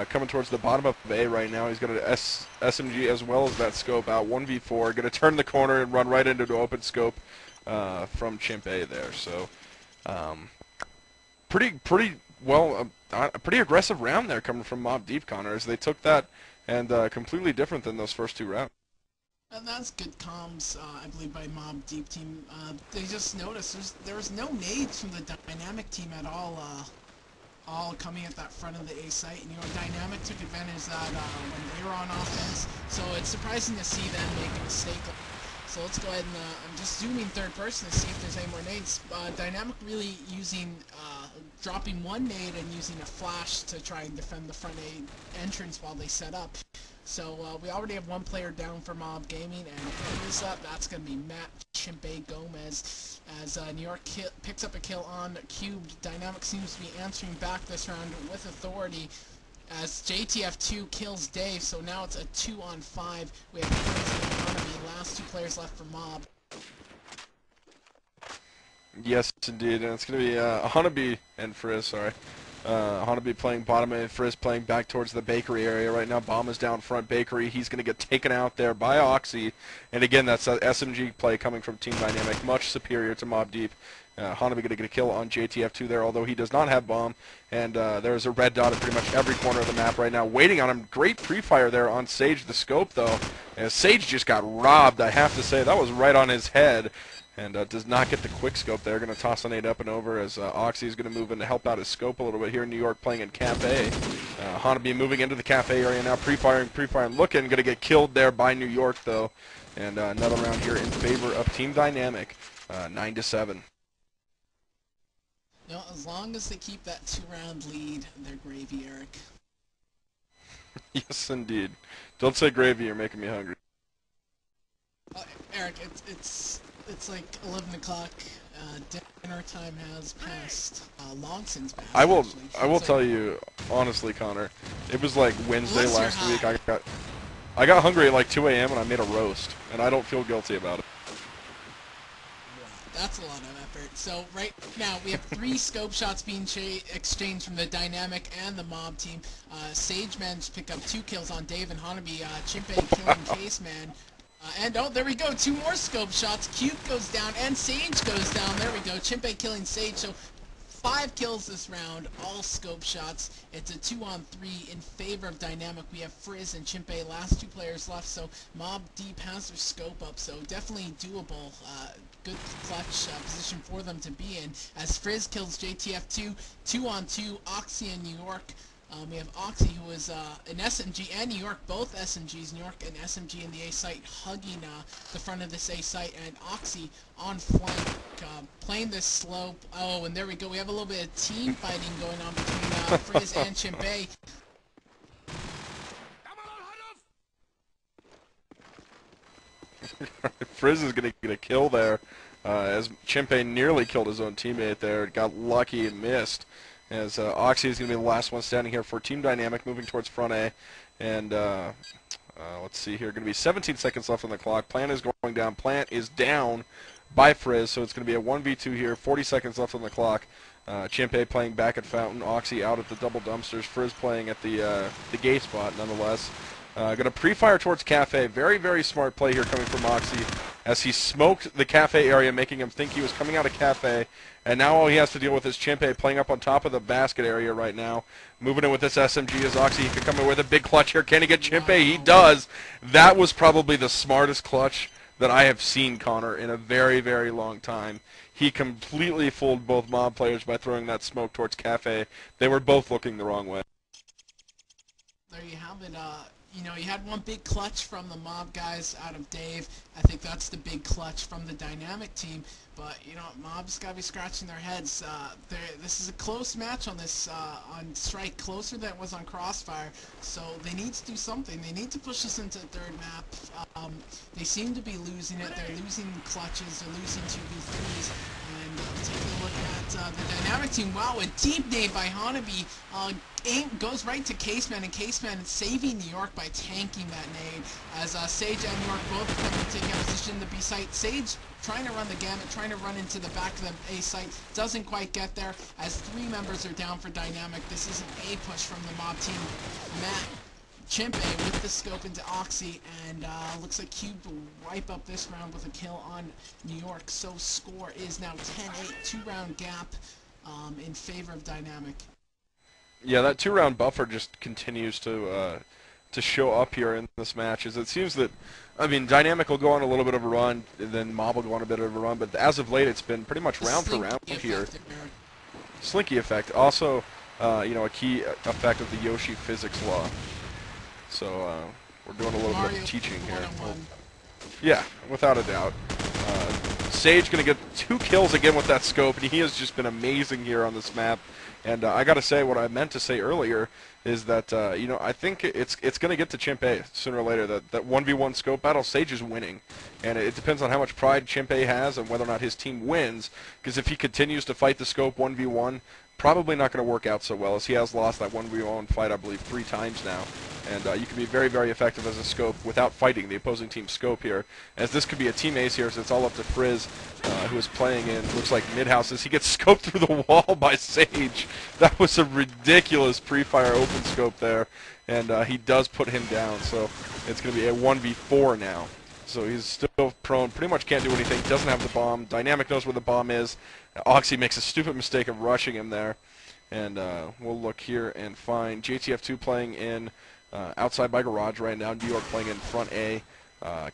Coming towards the bottom of A right now. He's got an SMG as well as that scope out. 1v4. Going to turn the corner and run right into the open scope from Chimpe there. So, pretty aggressive round there coming from Mob Deep, Connor, as they took that and completely different than those first 2 rounds. And that's good comms, I believe, by Mob Deep Team. They just noticed there was no nades from the Dynamic team at all coming at that front of the A site. And, Dynamic took advantage of that when they were on offense. So it's surprising to see them make a mistake. So let's go ahead and I'm just zooming third person to see if there's any more nades. Dynamic really dropping one nade and using a flash to try and defend the front A entrance while they set up. So we already have one player down for Mob Gaming, and who is up? That's going to be Matt Chimpe Gomez. As New York picks up a kill on Cubed, Dynamic seems to be answering back this round with authority as JTF2 kills Dave, so now it's a 2-on-5. We have Frizz and Honeybee, last 2 players left for Mob. Yes, indeed, and it's going to be Honeybee and Frizz, sorry. Honeybee playing bottom and Frizz playing back towards the bakery area right now. Bomb is down front bakery. He's going to get taken out there by Oxy. And again, that's an SMG play coming from Team Dynamic, much superior to Mob Deep. Honeybee going to get a kill on JTF2 there, although he does not have bomb. And there's a red dot at pretty much every corner of the map right now, waiting on him. Great pre-fire there on Sage the Scope, though. And Sage just got robbed, I have to say. That was right on his head. And does not get the quick scope there. Going to toss a nade up and over as Oxy is going to move in to help out his scope a little bit here in New York, playing in Cafe. Honeybee moving into the Cafe area now, pre-firing, looking. Going to get killed there by New York, though. And another round here in favor of Team Dynamic, 9-7. No, as long as they keep that 2-round lead, they're gravy, Eric. Yes, indeed. Don't say gravy, you're making me hungry. Eric, it's like 11 o'clock. Dinner time has passed. Long since passed. I will actually. tell you honestly, Connor. It was like Wednesday last week. I got hungry at like 2 a.m. and I made a roast, and I don't feel guilty about it. Wow, that's a lot of effort. So right now we have 3 scope shots being exchanged from the Dynamic and the Mob team. Sage managed to pick up 2 kills on Dave and Honeybee. Chimpe killing Caseman. And oh, there we go, 2 more scope shots. Cube goes down and Sage goes down. There we go, Chimpe killing Sage. So 5 kills this round, all scope shots. It's a 2-on-3 in favor of Dynamic. We have Frizz and Chimpe, last 2 players left. So Mob Deep has their scope up, so definitely doable. Good clutch position for them to be in. As Frizz kills JTF2, 2-on-2, Oxy and New York. We have Oxy, who is an SMG, and New York, both SMGs. New York and SMG in the A site, hugging the front of this A site, and Oxy on flank, playing this slow. Oh, and there we go. We have a little bit of team fighting going on between Frizz and Chimpe. Frizz is going to get a kill there, as Chimpe nearly killed his own teammate there. Got lucky and missed. As Oxy is going to be the last one standing here for Team Dynamic, moving towards front A. And let's see here, going to be 17 seconds left on the clock. Plant is going down. Plant is down by Frizz, so it's going to be a 1v2 here. 40 seconds left on the clock. Chimpe playing back at Fountain. Oxy out at the double dumpsters. Frizz playing at the gay spot, nonetheless. Going to pre-fire towards Cafe. Very, very smart play here coming from Oxy, as he smoked the Cafe area, making him think he was coming out of Cafe. And now all he has to deal with is Chimpe playing up on top of the basket area right now. Moving in with this SMG as Oxy. He could come in with a big clutch here. Can he get Chimpe? Wow. He does. That was probably the smartest clutch that I have seen, Connor, in a very, very long time. He completely fooled both Mob players by throwing that smoke towards Cafe. They were both looking the wrong way. There you have it. You know, you had one big clutch from the Mob guys out of Dave. I think that's the big clutch from the Dynamic team. But, you know, Mob's got to be scratching their heads. This is a close match on this, on Strike, closer than it was on Crossfire. So they need to do something. They need to push this into the third map. They seem to be losing it. They're losing clutches. They're losing 2v3s. And taking a look at the Dynamic team. Wow, a deep nade by Honeybee. Goes right to Caseman, and Caseman is saving New York by tanking that nade. As Sage and New York both come to take out position in the B site. Sage trying to run the gamut, trying to run into the back of the A site. Doesn't quite get there, as 3 members are down for Dynamic. This is an A push from the Mob team. Matt Chimpe with the scope into Oxy, and looks like Cube will wipe up this round with a kill on New York. So score is now 10-8, 2-round gap in favor of Dynamic. Yeah, that 2-round buffer just continues to to show up here in this match is it seems that, I mean, Dynamic will go on a little bit of a run, and then Mob will go on a bit of a run, but as of late it's been pretty much round for round here. Slinky effect, also, you know, a key effect of the Yoshi physics law. So we're doing a little bit of teaching here. Yeah, without a doubt. Sage going to get 2 kills again with that scope, and he has just been amazing here on this map. And I got to say, what I meant to say earlier is that, you know, I think it's going to get to Chimpe sooner or later. That 1v1 scope battle, Sage is winning. And it depends on how much pride Chimpe has and whether or not his team wins. Because if he continues to fight the scope 1v1, probably not going to work out so well, as he has lost that 1v1 fight, I believe, 3 times now. And you can be very, very effective as a scope without fighting the opposing team's scope here. As this could be a team ace here, so it's all up to Frizz, who is playing in, looks like mid-house, as he gets scoped through the wall by Sage. That was a ridiculous pre-fire open scope there, and he does put him down. So it's going to be a 1v4 now. So he's still prone, pretty much can't do anything, doesn't have the bomb. Dynamic knows where the bomb is. Oxy makes a stupid mistake of rushing him there. And we'll look here and find JTF2 playing in outside by garage right now. New York playing in front A.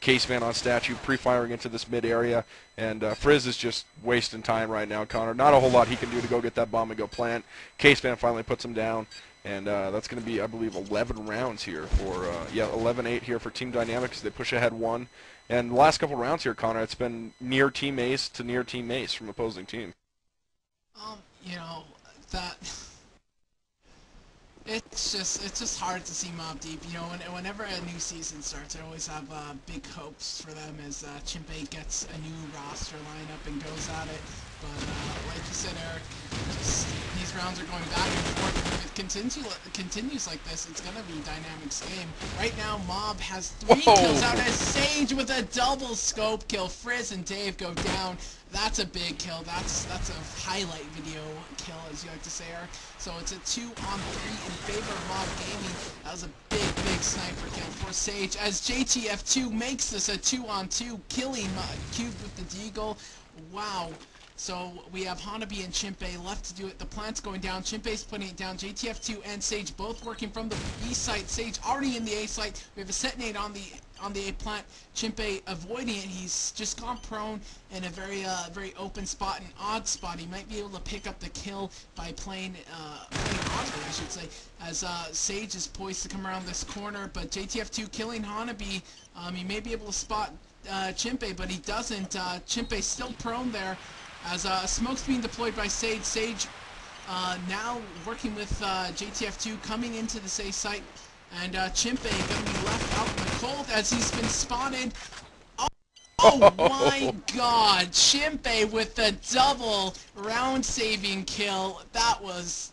Caseman on statue, pre-firing into this mid area. And Frizz is just wasting time right now, Connor. Not a whole lot he can do to go get that bomb and go plant. Caseman finally puts him down. And that's going to be, I believe, 11 rounds here for, 11-8 here for Team Dynamics. They push ahead 1. And the last couple rounds here, Connor, it's been near team ace to near team ace from opposing team. You know, that... It's just hard to see Mob Deep. You know, whenever a new season starts, I always have big hopes for them as Chimpe gets a new roster lineup and goes at it. But like you said, Eric, these rounds are going back and forth. If it continues like this, it's gonna be Dynamic's game. Right now, Mob has 3 kills out as Sage with a double scope kill. Frizz and Dave go down. That's a big kill. That's a highlight video kill, as you like to say, Eric. So it's a 2-on-3 in favor of Mob Gaming. That was a big sniper kill for Sage, as JTF2 makes this a 2-on-2, killing Cube with the deagle. Wow. So we have Hanabi and Chimpe left to do it. The plant's going down. Chimpe's putting it down. JTF2 and Sage both working from the B site. Sage already in the A site. We have a set nade on the A plant. Chimpe avoiding it. He's just gone prone in a very open spot, an odd spot. He might be able to pick up the kill by playing oddly, I should say, as Sage is poised to come around this corner. But JTF2 killing Hanabi. He may be able to spot Chimpe, but he doesn't. Chimpe's still prone there. As smoke's being deployed by Sage. Sage now working with JTF2 coming into the A site, and Chimpe going to be left out in the cold as he's been spotted. Oh my God! Chimpe with the double round-saving kill. That was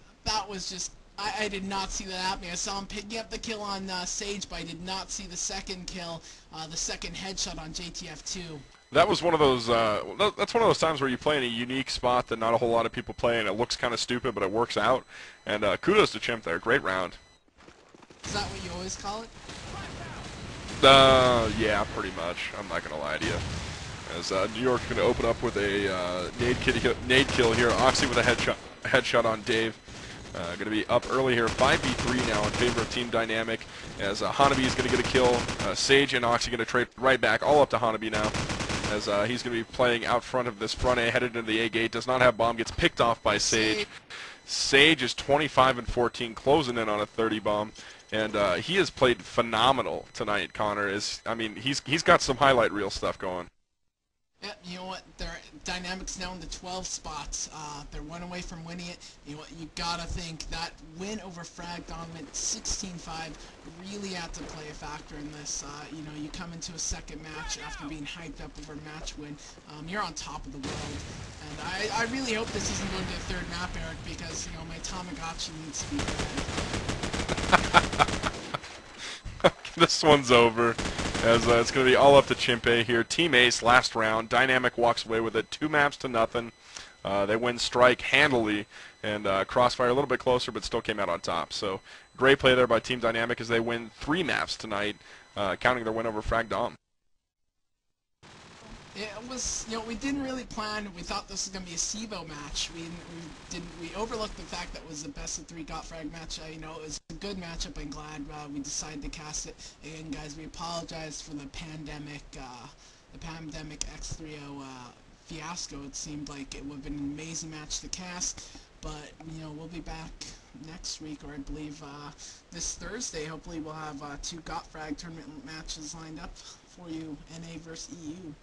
just. I did not see that happening. I saw him picking up the kill on Sage, but I did not see the second kill, the second headshot on JTF2. That was one of those, that's one of those times where you play in a unique spot that not a whole lot of people play, and it looks kind of stupid, but it works out. And kudos to Chimp there. Great round. Is that what you always call it? Yeah, pretty much. I'm not going to lie to you. As New York's going to open up with a nade kill here. Oxy with a headshot on Dave. Going to be up early here, 5v3 now in favor of Team Dynamic, as Hanabi is going to get a kill. Sage and Oxy going to trade right back, all up to Hanabi now, as he's going to be playing out front of this front A, headed into the A gate, does not have bomb, gets picked off by Sage. Sage is 25-14, closing in on a 30 bomb, and he has played phenomenal tonight, Connor. I mean, he's got some highlight reel stuff going. Yep, you know what? Dynamics now in the 12 spots. They're 1 away from winning it. You know what? You gotta think that win over Frag Dominant 16-5 really had to play a factor in this. You know, you come into a second match after being hyped up over a match win. You're on top of the world, and I really hope this isn't going to a third map, Eric, because you know my Tamagotchi needs to be good. This one's over, as it's going to be all up to Chimpe here. Team Ace, last round. Dynamic walks away with it, 2 maps to nothing. They win Strike handily, and Crossfire a little bit closer, but still came out on top. So great play there by Team Dynamic as they win 3 maps tonight, counting their win over Frag Dom. It was, we didn't really plan. We thought this was gonna be a SIVO match. We overlooked the fact that it was the best of 3 GotFrag match. It was a good matchup. I'm glad we decided to cast it. Again, guys, we apologize for the pandemic X30 fiasco. It seemed like it would have been an amazing match to cast, but we'll be back next week, or I believe this Thursday. Hopefully, we'll have 2 GotFrag tournament matches lined up for you, NA versus EU.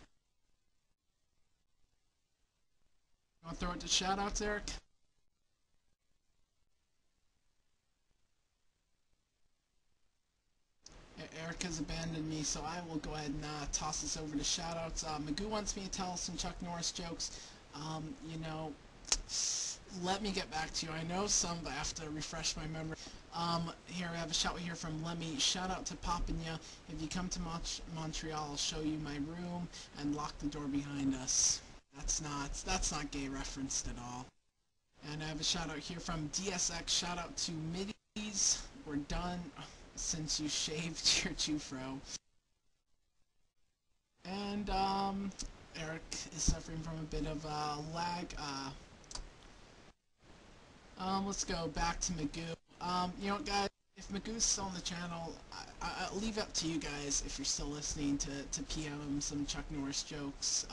Want to throw it to shoutouts, Eric? Eric has abandoned me, so I will go ahead and toss this over to shoutouts. Magoo wants me to tell some Chuck Norris jokes. Let me get back to you. I know some, but I have to refresh my memory. Here we have a shout here from Lemmy. Shout out to Papanya. If you come to Montreal, I'll show you my room and lock the door behind us. That's not gay referenced at all. And I have a shout out here from DSX. Shout out to Middies. We're done since you shaved your Jufro. And Eric is suffering from a bit of lag. Let's go back to Magoo. Guys, if Magoo's still on the channel, I'll leave it up to you guys if you're still listening to PM him some Chuck Norris jokes.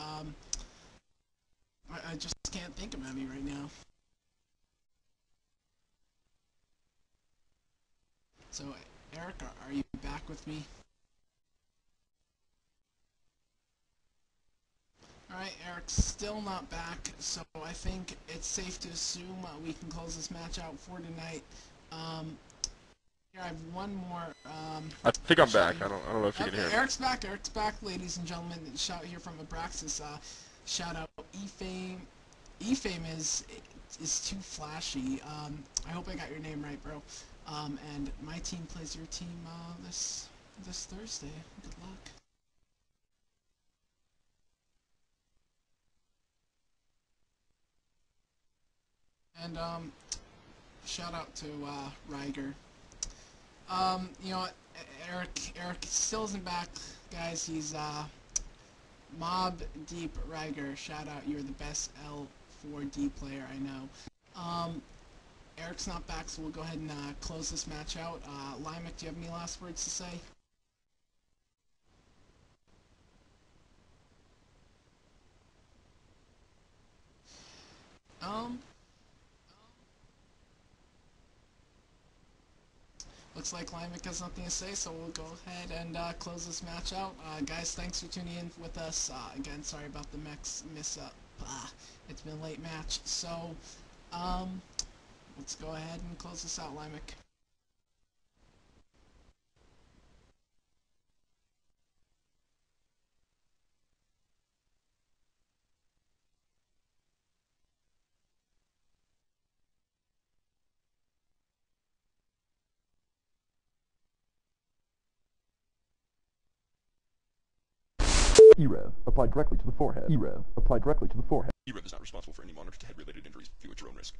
I just can't think of any right now. So, Eric, are you back with me? Alright, Eric's still not back, so I think it's safe to assume we can close this match out for tonight. Here I have one more. I think I'm back. I don't know if you can hear me. Eric's back, ladies and gentlemen. Shout here from Abraxas. Shout out e-fame. E-fame is too flashy. I hope I got your name right, bro. And my team plays your team this Thursday. Good luck. And shout out to Ryger. Eric still isn't back, guys. He's Mob Deep Ryger. Shout out, you're the best L4D player I know. Eric's not back, so we'll go ahead and close this match out. Limek, do you have any last words to say? Looks like Limek has nothing to say, so we'll go ahead and close this match out. Guys, thanks for tuning in with us. Again, sorry about the miss-up. It's been a late match, so let's go ahead and close this out, Limek. e-rev, applied directly to the forehead. e-rev, applied directly to the forehead. e-rev is not responsible for any monitor to head-related injuries. View at your own risk.